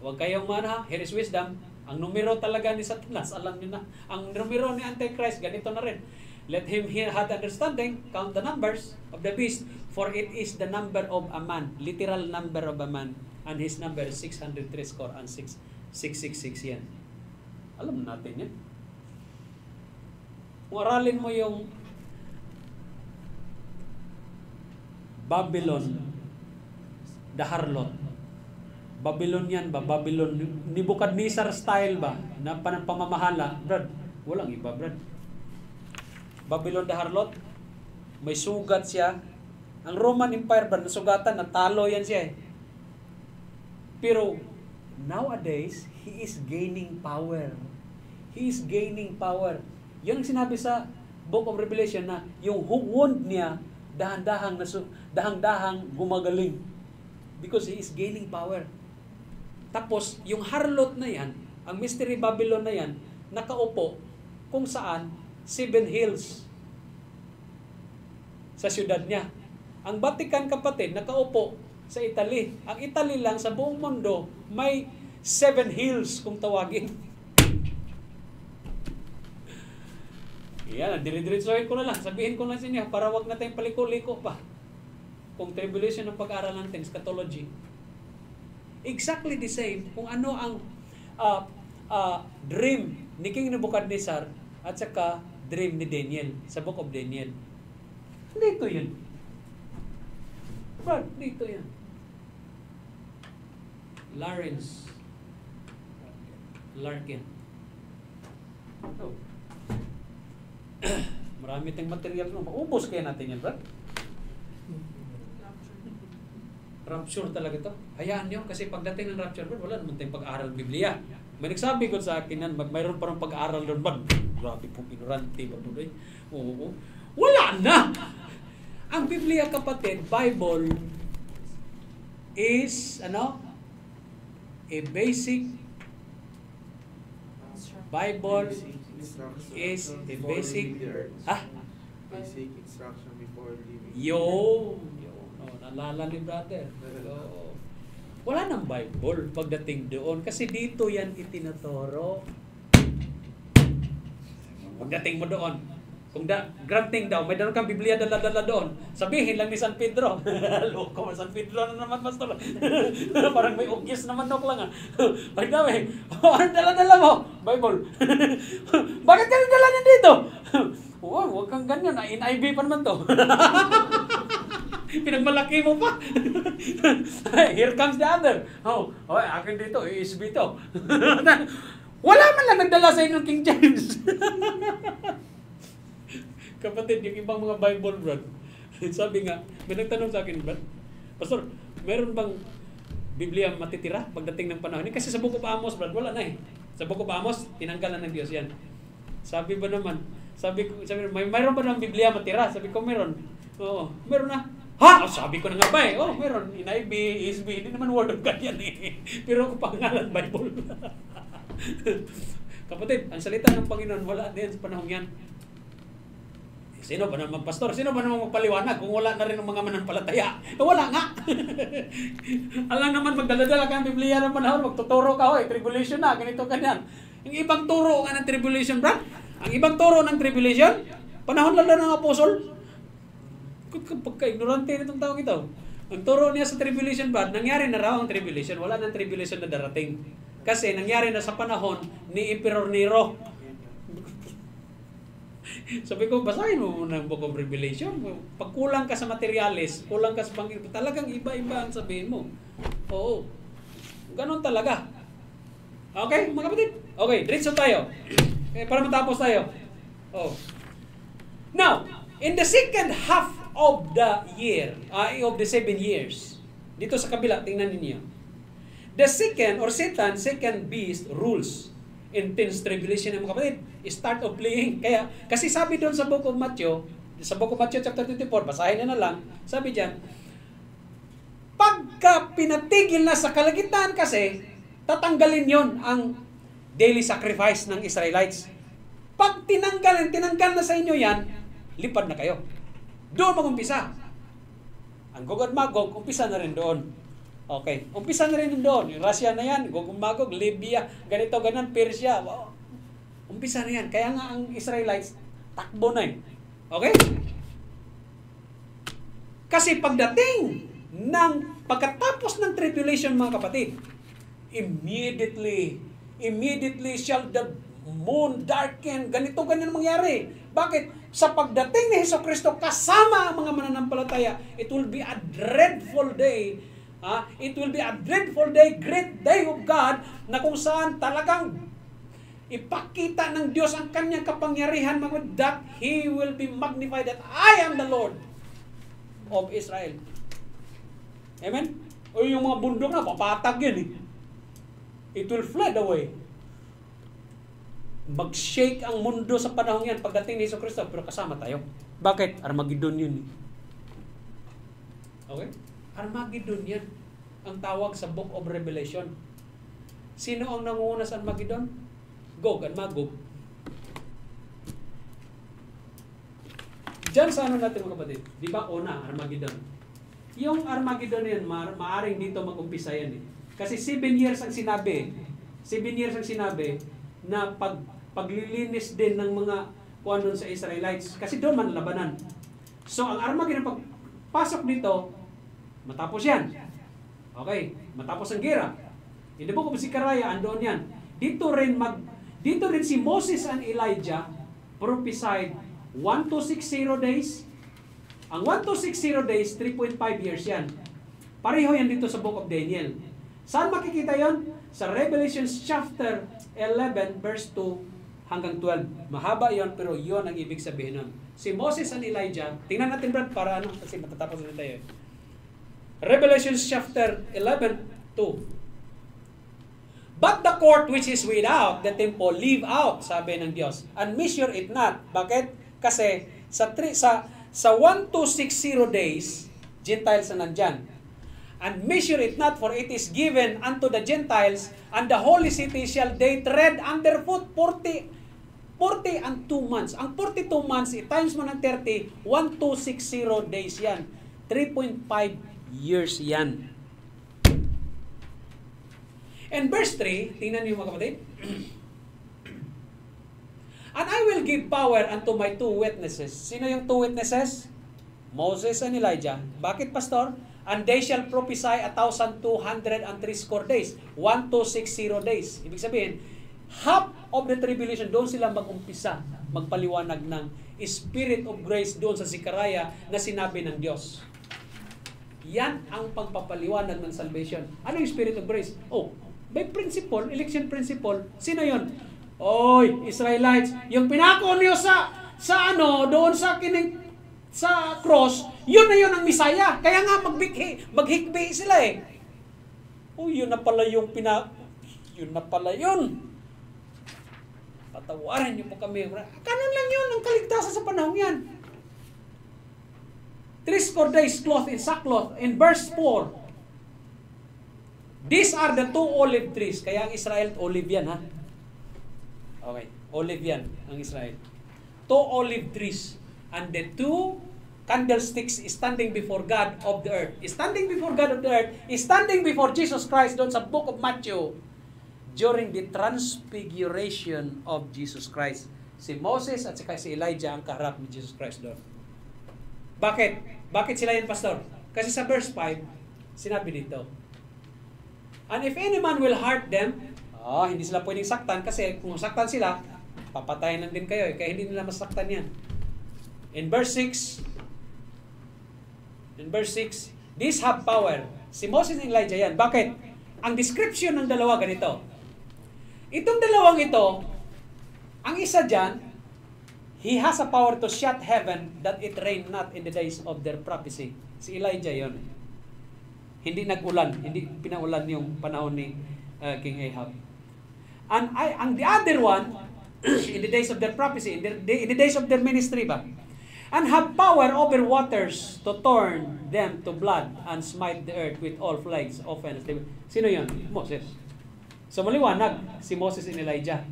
Huwag kayong here is wisdom. Ang numero talaga ni Satanas, alam niyo na. Ang numero ni Antichrist, ganito na rin. Let him here had understanding, count the numbers of the beast, for it is the number of a man, literal number of a man, and his number is 603 score and 666 yan. Alam natin yan. Kung aralin mo yung Babylon, the harlot, Babylon yan ba? Babylon, Nebuchadnezzar style ba? Na pamamahala? Brad, walang iba, Brad. Babylon the harlot, may sugat siya. Ang Roman Empire, Brad, nasugatan, natalo yan siya eh. Pero, nowadays, he is gaining power. He is gaining power. Yan ang sinabi sa Book of Revelation na yung wound niya, dahang-dahang gumagaling. Because he is gaining power. Tapos, yung harlot na yan, ang Mystery Babylon na yan, nakaupo kung saan 7 hills sa syudad niya. Ang Vatican, kapatid, nakaupo sa Italy. Ang Italy lang sa buong mundo, may 7 hills kung tawagin. Yan, dire-diretsohin ko na lang. Sabihin ko na sa inyo para wag na tayong paliko-liko pa. Kung tribulation ng pag-aaral natin, eschatology. Exactly the same kung ano ang dream ni King Nebuchadnezzar at saka dream ni Daniel sa Book of Daniel. Dito yun. Brad, dito yan. Larkin. Oh. Marami tayong material no. Maubos kaya natin yan, Brad. Rapture talaga to. Hayaan nyo, kasi pagdating ng rapture, wala naman tayong pag-aaral Biblia. May nagsabi ko sa akin yan, mayroon pa rin pag-aaral doon ba? Grabe pong ignorante ba po doon? Oo. Wala na! Ang Biblia, kapatid, Bible is, a basic, Bible is a basic, basic instruction before leaving. Naalala ni brother. Wala nang Bible pagdating doon kasi dito yan itinuturo. Pagdating mo doon, kung granting daw, may daw kang Biblia dala-dala doon, sabihin lang ni San Pedro. Loko, San Pedro na naman, pastor. Parang may ugyes naman nok lang. Pag dami, ano dala-dala mo? Bible. Bakit ka dala niya dito? Huwag kang ganyan. NIV pa naman to. Pinagmalaki mo pa. Here comes the other. Akin dito, ESV to. Wala man lang nagdala sa inyo King James. Kapatid, yung ibang mga Bible, Brad, sabi nga, may nagtanong sa akin, Brad, Pastor, meron bang Biblia matitira pagdating ng panahon? Kasi sa Book of Amos, Brad, wala na eh. Sa Book of Amos, tinanggal na ng Diyos yan. Sabi ba naman, mayroon ba ng Biblia matira? Sabi ko, meron. Oo, meron na. Ha? Sabi ko na nga ba eh. Meron. NIV, ESV, hindi naman Word of God yan eh. Pero pangalan Bible. Kapatid, ang salita ng Panginoon, wala din sa panahon yan. Sino ba naman, pastor? Sino ba naman magpaliwanag kung wala na rin ng mga manampalataya? Wala nga. Alang naman magdala-dala ka ng Biblia ng panahon, magtuturo ka, tribulation na, ganito, ganyan. Yung ibang turo nga ng tribulation, Brad, ang ibang turo ng tribulation, panahon lang ng apostol, pagka-ignorante nitong taong ito. Ang turo niya sa tribulation, Brad, nangyari na raw ang tribulation, wala nang tribulation na darating. Kasi nangyari na sa panahon ni Emperor Nero. Sabi ko, basahin mo muna ang Book of Revelation. Pag kulang ka sa materialis, kulang ka sa Panginoon, talagang iba-iba ang sabihin mo. Oo. Ganon talaga. Okay, mga kapatid? Okay, diretso tayo. Para matapos tayo. Now, in the second half of the year, of the 7 years, dito sa kabila, tingnan ninyo. The second, or Satan, second beast, rules. Intense tribulation ng mga kapatid. Start of playing. Kasi sabi doon sa Book of Matthew chapter 24, basahin na lang, sabi diyan, pagka pinatigil na sa kalagitnaan kasi, tatanggalin yon ang daily sacrifice ng Israelites. Pag tinanggal na sa inyo yan, lipad na kayo. Doon mag-umpisa. Ang Gog at Magog, umpisa na rin doon. Okay, umpisa na rin doon. Yung Russia na yan, Gog-Magog, Libya, ganito, ganan, Persia. Wow. Umpisa na yan. Kaya nga ang Israelites, takbo na eh. Okay? Kasi pagdating pagkatapos ng tribulation, mga kapatid, immediately shall the moon darken. Ganito, ganyan mangyari. Bakit? Sa pagdating ni Hesukristo kasama ang mga mananampalataya, it will be a dreadful day. It will be a dreadful day, great day of God, na kung saan talagang ipakita ng Diyos ang kanyang kapangyarihan, that He will be magnified, that I am the Lord of Israel. Amen? O yung mga bundok na, papatag yun eh. It will flood away. Mag-shake ang mundo sa panahon yan pagdating ni Hesukristo, pero kasama tayo. Bakit? Armageddon yun. Okay? Armageddon yan. Ang tawag sa Book of Revelation. Sino ang nangunguna sa Armageddon? Gog and Magog. Diyan sa ano natin, mga kapatid? Di ba una, Armageddon? Yung Armageddon yan, maaring dito mag-umpisa yan eh. Kasi 7 years ang sinabi. 7 years ang sinabi na paglilinis din ng mga kuwan doon sa Israelites. Kasi doon man labanan. So, ang Armageddon, pagpasok dito, matapos yan. Okay, matapos ang gera. In the book of Zechariah, andoon yan. Dito rin si Moses and Elijah prophesied 1260 days. Ang 1260 days, 3.5 years yan. Pareho yan dito sa book of Daniel. Saan makikita yon? Sa Revelation chapter 11 verse 2 hanggang 12. Mahaba yon, pero yon ang ibig sabihin nun. Si Moses and Elijah, tingnan natin Brad para ano, kasi matatapos na tayo. Revelation chapter 11, 2. But the court which is without the temple leave out, sabi ng Diyos, and measure it not. Bakit? Kasi sa 1260 days, Gentiles na nandyan. And measure it not, for it is given unto the Gentiles, and the holy city shall they tread underfoot 40 and 2 months. Ang 42 months, times mo ng 30, 1260 days yan. 3.5 years yan. And verse 3, tingnan niyo mga kapatid. And I will give power unto my 2 witnesses. Sino yung 2 witnesses? Moses and Elijah. Bakit, pastor? And they shall prophesy 1,203 days. 1260 days. Ibig sabihin, half of the tribulation, doon sila mag-umpisa, magpaliwanag ng Spirit of grace doon sa Zechariah na sinabi ng Diyos. Yan ang pagpapaliwanag ng salvation. Ano yung Spirit of grace? Oh, by principle, election principle, sino yun? Oy, Israelites, yung pinako niyo sa doon sa cross, yun na yun ang Misaya. Kaya nga maghikbi sila eh. Oh, yun na pala yung yun na pala yun. Patawarin niyo po kami. Kanon lang yun ang kaligtasan sa panahon yan. 3 days cloth in sackcloth. In verse 4, these are the 2 olive trees. Kaya ang Israel, olive yan, ha? Okay, olive yan, ang Israel. 2 olive trees. And the 2 candlesticks is standing before God of the earth. Standing before God of the earth is standing before Jesus Christ doon sa book of Matthew during the transfiguration of Jesus Christ. Si Moses at saka si Elijah ang kaharap ni Jesus Christ doon. Bakit? Bakit sila yun, pastor? Kasi sa verse 5, sinabi dito, and if any man will hurt them, hindi sila pwedeng saktan kasi kung saktan sila, papatayin lang din kayo kaya hindi nila masaktan yan. In verse 6, these have power. Si Moses and Elijah yan. Bakit? Ang description ng dalawa ganito. Itong dalawang ito, ang isa dyan, he has a power to shut heaven that it rain not in the days of their prophecy. Si Elijah yon. Hindi nag-ulan, hindi pinaulan yung panahon ni King Ahab. And the other one, in the days of their prophecy, in the days of their ministry ba? And have power over waters to turn them to blood and smite the earth with all plagues, offense. Sino yon? Moses. So maliwanag si Moses and Elijah.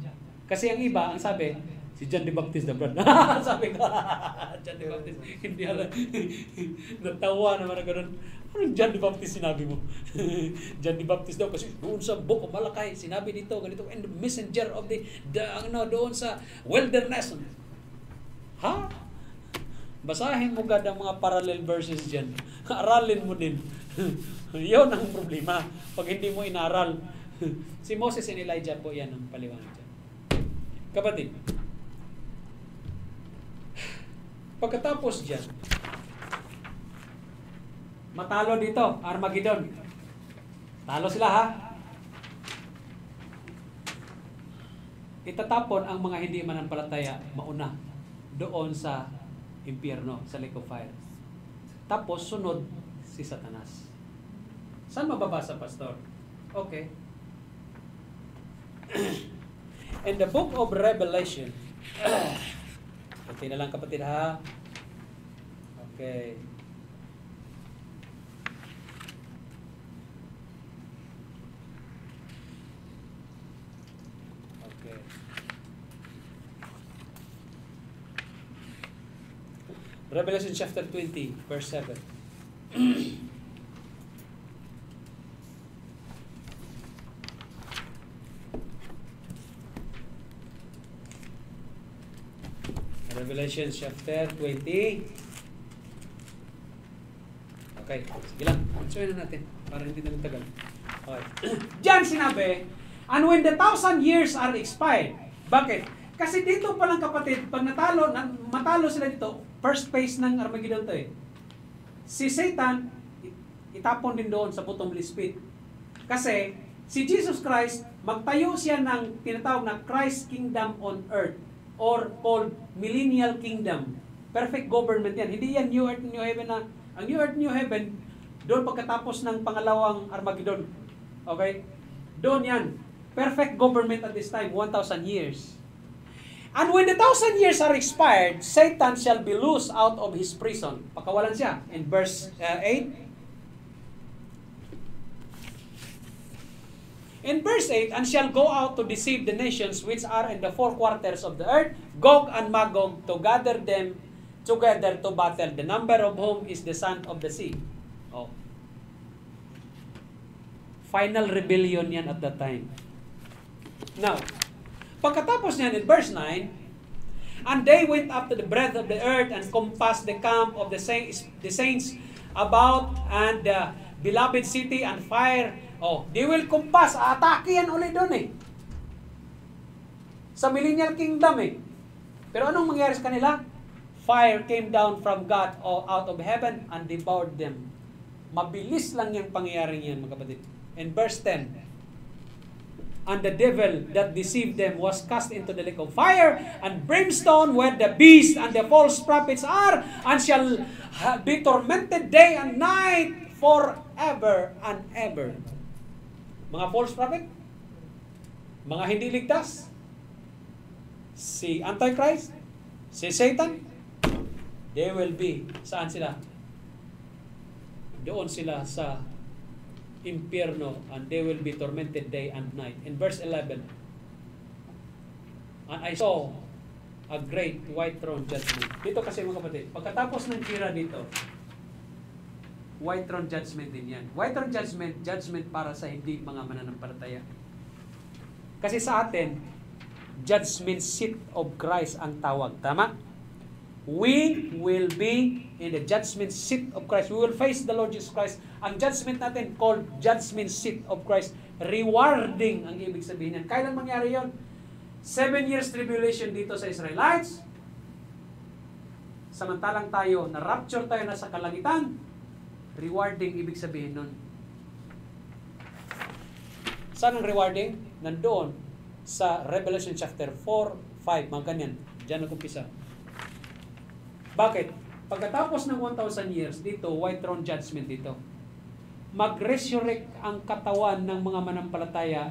Kasi ang iba, ang sabi, Si John the Baptist na brad. Sabi ko, John the Baptist. Hindi alam. Natawa naman ako doon. Anong John the Baptist sinabi mo? John the Baptist daw kasi doon sa Book of Malakay, sinabi dito, ganito, and the messenger of the doon sa wilderness. Ha? Basahin mo gad ang mga parallel verses dyan. Aralin mo din. Yun ang problema. Pag hindi mo inaral. Si Moses and Elijah po yan ang paliwanag dyan. Kapatid, pagkatapos dyan, matalo dito, Armageddon. Talo sila ha. Itatapon ang mga hindi mananampalataya mauna doon sa impyerno, sa lake of fire. Tapos sunod si Satanas. Saan mababasa, Pastor? Okay. In the book of Revelation, okay na lang kapatid ha. Okay. Okay. Revelation chapter 20, verse 7. Revelation chapter 20. Okay, sige lang. Answerin na natin para hindi na tagal. Okay. Diyan sinabi, and when the 1,000 years are expired. Bakit? Kasi dito pa lang kapatid, pag matalo sila dito, first phase ng Armageddon to eh. Si Satan, itapon din doon sa bottomless pit. Kasi si Jesus Christ, magtayo siya ng tinatawag na Christ Kingdom on Earth or called Millennial Kingdom. Perfect government yan. Hindi yan New Earth, New Heaven na. Ang New Earth, New Heaven, doon pagkatapos ng pangalawang Armageddon. Okay? Doon yan. Perfect government at this time, 1,000 years. And when the 1,000 years are expired, Satan shall be loosed out of his prison. Pakawalan siya. In verse 8. In verse 8, and shall go out to deceive the nations which are in the four quarters of the earth, Gog and Magog, to gather them together to battle, the number of whom is the sand of the sea. Oh. Final rebellion yan at that time. Now, pagkatapos niyan in verse 9, and they went up to the breadth of the earth and compassed the camp of the saints about and the beloved city and fire. Oh, they will compass. Atake yan ulit doon eh. Sa Millennial Kingdom eh. Pero anong mangyari sa kanila? Fire came down from God out of heaven and devoured them. Mabilis lang yung pangyayaring yan, mga kapatid. In verse 10, and the devil that deceived them was cast into the lake of fire and brimstone where the beast and the false prophets are, and shall be tormented day and night forever and ever. Mga false prophet, mga hindi ligtas, si Antichrist, si Satan, they will be, saan sila? Doon sila sa impyerno, and they will be tormented day and night. In verse 11, and I saw a great white throne judgment. Dito kasi mga kapatid, pagkatapos ng tira dito, white throne judgment din yan. White throne judgment, judgment para sa hindi mga mananampalataya. Kasi sa atin, judgment seat of Christ ang tawag. Tama? We will be in the judgment seat of Christ. We will face the Lord Jesus Christ. Ang judgment natin called judgment seat of Christ. Rewarding ang ibig sabihin yan. Kailan mangyari yon? 7 years tribulation dito sa Israelites. Samantalang tayo, na-rapture tayo na sa kalangitan. Rewarding, ibig sabihin nun. Saan ang rewarding? Nandoon sa Revelation chapter 4, 5, mga ganyan. Diyan nag-umpisa. Bakit? Pagkatapos ng 1,000 years, dito, white throne judgment dito. Mag-resurrect ang katawan ng mga manampalataya.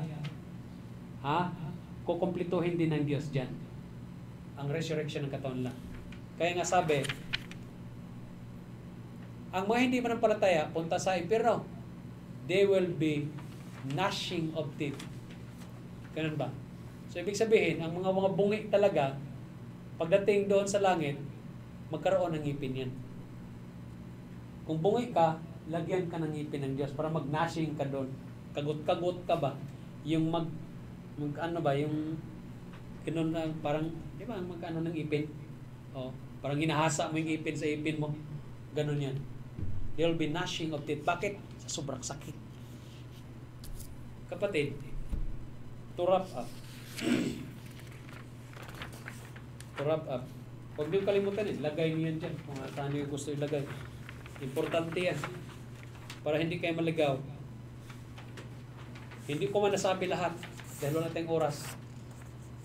Ha? Kukumplituhin din ng Diyos dyan. Ang resurrection ng katawan lang. Kaya nga sabi, ang mga hindi manampalataya, punta sa impyerno. They will be gnashing of teeth. Ganun ba? So, ibig sabihin, ang mga bungi talaga, Pagdating doon sa langit, magkaroon ng ngipin yan. Kung bungi ka, lagyan ka ng ngipin ng Diyos para mag-gnashing ka doon. Kagot-kagot ka ba? Yung ano ba, yung ganun na parang, di ba, magkano ng ipin? Oh, parang hinahasa mo yung ipin sa ipin mo. Ganun yan. There will be gnashing of teeth. Bakit? Sa sobrang sakit. Kapatid, to wrap up. To wrap up. Huwag niyo kalimutan lagay niyo yan dyan kung saan niyo gusto ilagay. Importante yan. Para hindi kayo maligaw. Hindi ko man nasabi lahat dahil wala tayong oras.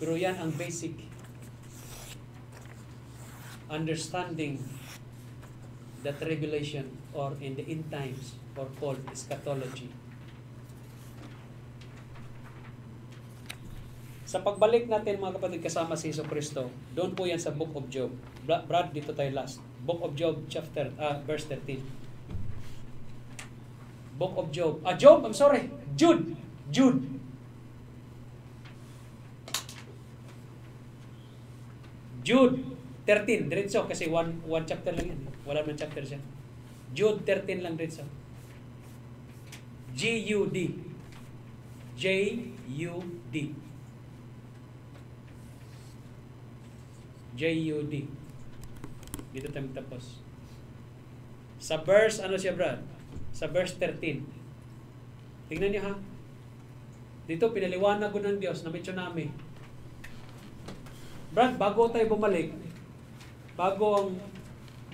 Pero yan ang basic understanding the tribulation or in the end times or called eschatology. Sa pagbalik natin mga kapatid kasama si Jesucristo, doon po yan sa Book of Job. Brad, dito tayo last. Book of Job, verse 13. Book of Job. Jude. Jude 13, diretso kasi one chapter lang yan. Wala man chapter siya. Jude 13 lang diretso. G-U-D. J-U-D. J-U-D. Dito tayo tapos. Sa verse, ano siya Brad? Sa verse 13. Tingnan niyo ha. Dito pinaliwanag ko ng Diyos na may tsunami. Brad, bago tayo bumalik, bago ang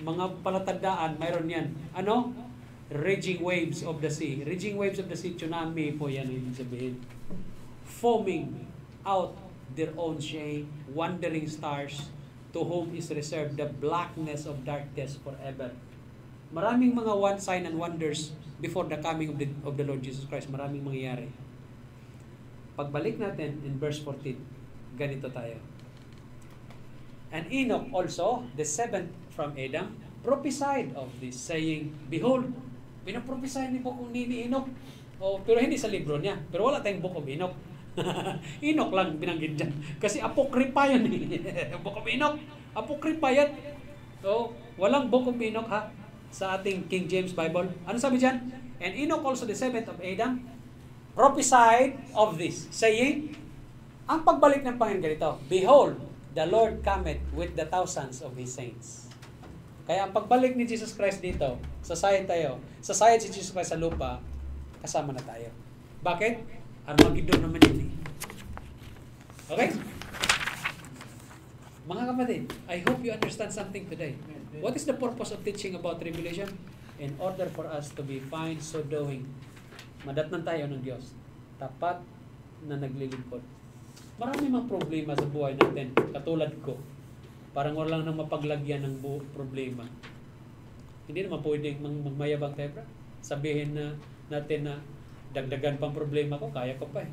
mga palatandaan, mayroon yan. Ano? Raging waves of the sea. Raging waves of the sea, tsunami po yan, ibig sabihin. Foaming out their own shame, wandering stars, to whom is reserved the blackness of darkness forever. Maraming mga sign and wonders before the coming of the Lord Jesus Christ. Maraming mangyayari. Pagbalik natin in verse 14, ganito tayo. And Enoch also, the seventh from Adam, prophesied of this, saying, Behold, pinaprophesy ni Enoch. Oh, pero hindi sa libro niya. Pero wala tayong Book of Enoch. Enoch lang binanggit dyan. Kasi apokripa yan eh. Book of Enoch. Apokripa yan. So, walang Book of Enoch ha sa ating King James Bible. Ano sabi dyan? And Enoch also, the seventh of Adam, prophesied of this, saying, ang pagbalik ng Panginoon ganito, Behold, the Lord cometh with the thousands of His saints. Kaya ang pagbalik ni Jesus Christ dito, sasayad si Jesus Christ sa lupa, kasama na tayo. Bakit? Armageddon naman yun eh. Okay? Mga kapatid, I hope you understand something today. What is the purpose of teaching about tribulation? In order for us to be fine so doing. Madatnan tayo ng Diyos. Tapat na naglilingkod. Marami mang problema sa buhay natin, katulad ko. Parang wala lang nang mapaglagyan ng problema. Hindi naman pwedeng magmayabang tayo, bro. Sabihin na natin na dagdagan pang problema ko, kaya ko pa eh.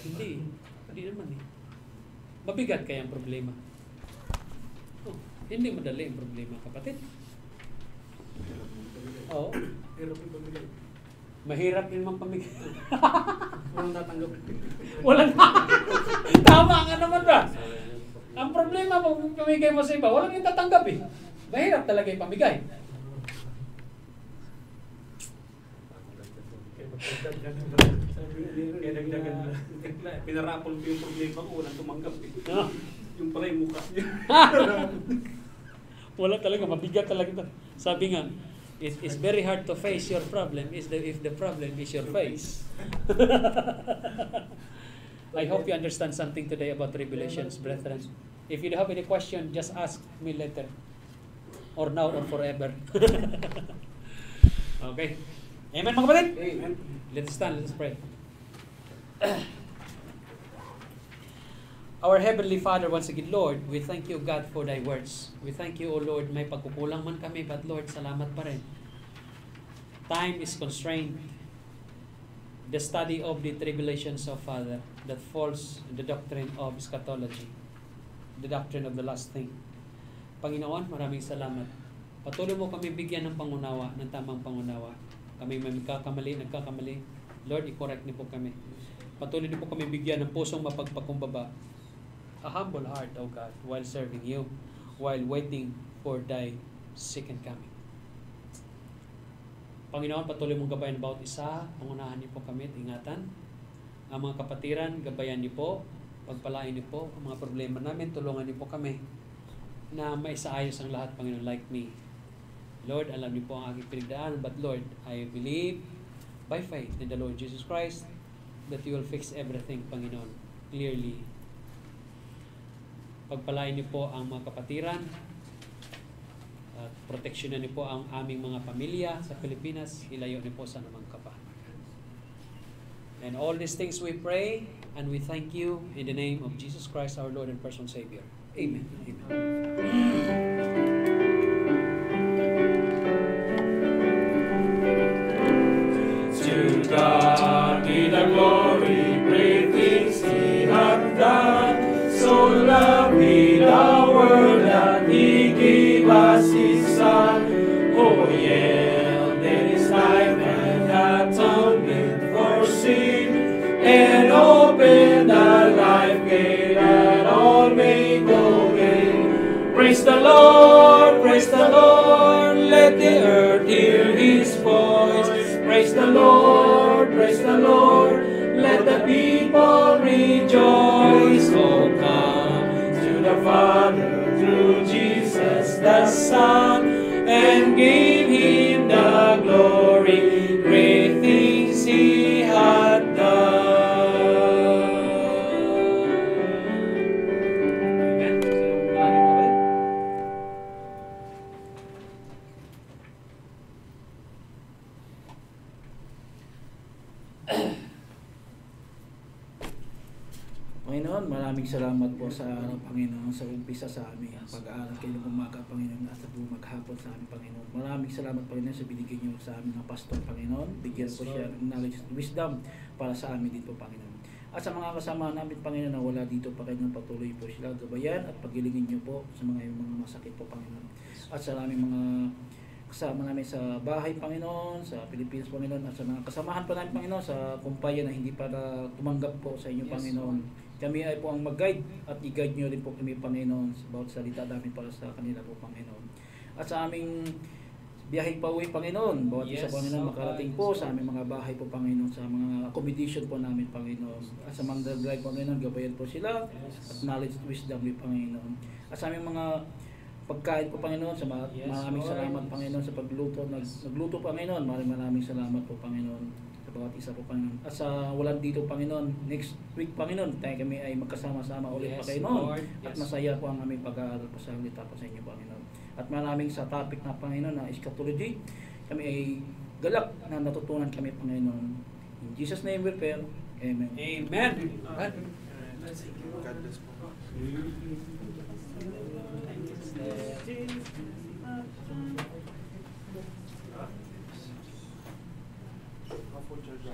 Hindi naman eh. Mabigat kaya ang problema. Oh, hindi madali ang problema, kapatid. Oo. Mahirap din mang pamigay. Walang tatanggap. Walang tama nga naman ba? Ang problema pag pamigay mo sa iba, walang yung tatanggap eh. Mahirap talaga yung pamigay. Pinarapol ko yung problema ko, walang tumanggap eh. No? Yung pala yung mukha niya. Wala talaga, mabigat talaga ito. Sabi nga, it's very hard to face your problem if the problem is your face. I hope you understand something today about tribulations, brethren. If you have any question, just ask me later. Or now or forever. Okay. Amen mga kapatid? Amen. Let's stand, let's pray. Our Heavenly Father, once again, Lord, we thank you, God, for Thy words. We thank you, O Lord, may pagkukulang man kami, but Lord, salamat pa rin. Time is constrained. The study of the tribulations of Father that falls in the doctrine of eschatology, the doctrine of the last thing. Panginoon, maraming salamat. Patuloy mo kami bigyan ng pangunawa, ng tamang pangunawa. Kami may nagkakamali. Lord, i-correct niyo po kami. Patuloy niyo po kami bigyan ng pusong mapagpakumbaba a humble heart, O God, while serving you, while waiting for thy second coming. Panginoon, patuloy mong gabayan bawat isa. Pangunahan niyo po kami at ingatan. Ang mga kapatiran, gabayan niyo po. Pagpalain niyo po ang mga problema namin. Tulungan niyo po kami na maisaayos ang lahat, Panginoon, like me. Lord, alam niyo po ang aking pinagdaanan. But Lord, I believe by faith in the Lord Jesus Christ that you will fix everything, Panginoon, clearly. Pagpalain niyo po ang mga kapatiran. At proteksyonan niyo po ang aming mga pamilya sa Pilipinas. Ilayo niyo po sa anumang kapa. And all these things we pray and we thank you in the name of Jesus Christ, our Lord and personal Savior. Amen. To God be the glory, great things He hath done. So loved He the world that He gave us His Son. Oh, yielded His life and atonement for sin, and opened the life gate that all may go in. Praise the Lord, let the earth hear His voice. Praise the Lord, let the people rejoice. Oh, come to the Father through Jesus the Son, and give Him the glory, great things He hath done. Amen. So, lagi pa ba? Panginoon, maraming salamat po sa araw, Panginoon, sa umpisa sa aming pag-aaral kayo umaga, Panginoon, at sa maghapon sa aming Panginoon. Maraming salamat, Panginoon, sa binigay niyo sa aming mga pastor, Panginoon. Bigyan po siya ng knowledge at wisdom para sa amin dito, Panginoon. At sa mga kasama namin, Panginoon, na wala dito, Panginoon, patuloy po sila gabayan at pagilingin niyo po sa mga masakit po, Panginoon. At sa aming mga kasama namin sa bahay, Panginoon, sa Pilipinas, Panginoon, at sa mga kasamahan pa namin, Panginoon, sa kumpanya na hindi pa tumanggap po sa inyo, Panginoon. Kami ay po ang mag-guide at i-guide nyo rin po kami, Panginoon, sa bawat salita namin para sa kanila po, Panginoon. At sa aming biyaheng pauwi, Panginoon, bawat isa, Panginoon, makarating po sa aming mga bahay po, Panginoon, sa mga accommodation po namin, Panginoon. At sa mga drive, Panginoon, gabayan po sila at knowledge at wisdom po, Panginoon. At sa aming mga pagkain po, Panginoon, sa maraming salamat, Panginoon, sa pagluto. Nagluto, Panginoon, maraming salamat po, Panginoon, sa bawat isa po, Panginoon. At sa walang dito, Panginoon, next week, Panginoon, tayo kami ay magkasama-sama ulit, Panginoon. At masaya po ang aming pag-aaral po sa halita po sa inyo, Panginoon. At maraming sa topic na, Panginoon, na eschatology, kami ay galak na natutunan kami, Panginoon. In Jesus' name we pray. Amen. Amen. God bless po. Ako, Church,